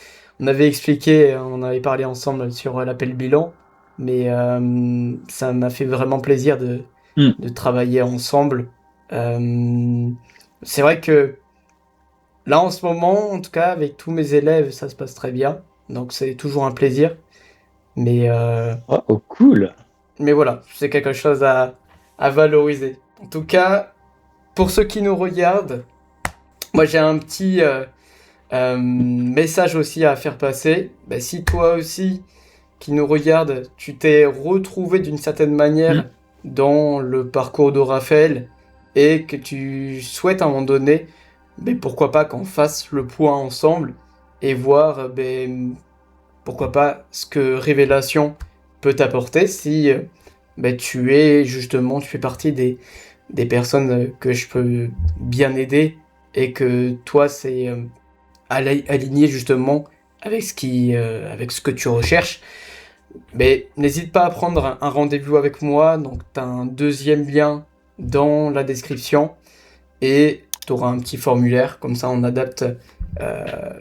on avait expliqué, on avait parlé ensemble sur l'appel bilan, mais ça m'a fait vraiment plaisir Hmm. de travailler ensemble. Euh, c'est vrai que là, en ce moment, en tout cas, avec tous mes élèves, ça se passe très bien. Donc, c'est toujours un plaisir. Mais, euh, Oh, oh, cool. mais voilà, c'est quelque chose à valoriser. En tout cas, pour ceux qui nous regardent, moi, j'ai un petit message aussi à faire passer. Bah, si toi aussi, qui nous regarde, tu t'es retrouvé d'une certaine Hmm. manière dans le parcours de Raphaël et que tu souhaites à un moment donné, mais pourquoi pas qu'on fasse le point ensemble et voir, ben, pourquoi pas ce que Révélation peut t'apporter si ben, tu fais partie des personnes que je peux bien aider et que toi c'est aligné justement avec ce que tu recherches. Mais n'hésite pas à prendre un rendez-vous avec moi. Donc, tu as un deuxième lien dans la description et tu auras un petit formulaire. Comme ça, on adapte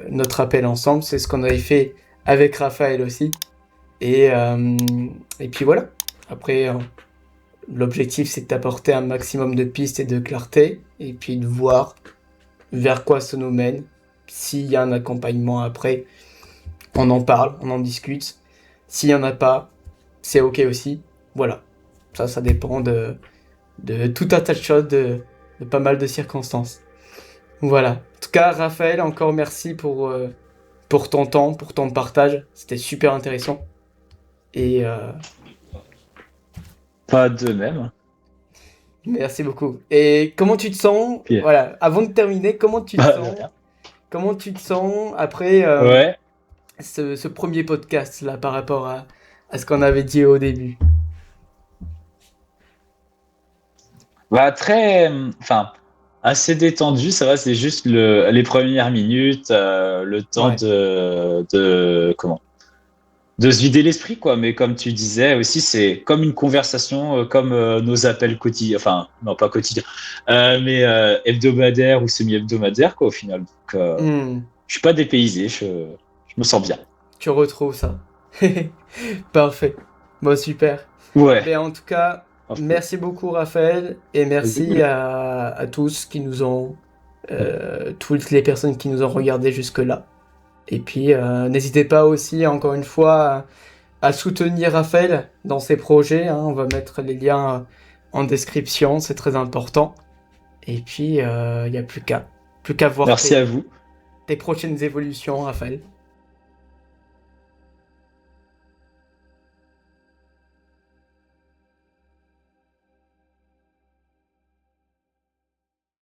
notre appel ensemble. C'est ce qu'on avait fait avec Raphaël aussi. Et, euh, et puis voilà. Après, l'objectif, c'est de t'apporter un maximum de pistes et de clarté. Et puis de voir vers quoi ça nous mène. S'il y a un accompagnement après, on en parle, on en discute. S'il n'y en a pas, c'est ok aussi. Voilà. Ça dépend de tout un tas de choses, de pas mal de circonstances. Voilà. En tout cas, Raphaël, encore merci pour ton temps, pour ton partage. C'était super intéressant. Et Pas de même. merci beaucoup. Et comment tu te sens? Puis, Voilà. Avant de terminer, comment tu te bah, de sens? rien. Comment tu te sens après Ouais. ce premier podcast là par rapport à ce qu'on avait dit au début? Bah, très, enfin, assez détendu, ça va, c'est juste les premières minutes, le temps Ouais. comment, de se vider l'esprit, quoi. Mais comme tu disais aussi, c'est comme une conversation, comme nos appels quotidiens, enfin, non, pas quotidiens, mais hebdomadaires ou semi-hebdomadaires, quoi, au final. Donc, Hmm. je suis pas dépaysé, je me sens bien. Tu retrouves ça. Parfait. Bon, super. Ouais, Ben, en tout cas, parfait. merci beaucoup, Raphaël, et merci à tous qui nous ont, toutes les personnes qui nous ont regardé jusque-là. Et puis, n'hésitez pas aussi, encore une fois, à soutenir Raphaël dans ses projets, hein. On va mettre les liens en description, c'est très important. Et puis, il n'y a plus qu'à voir Merci à vous. tes prochaines évolutions, Raphaël.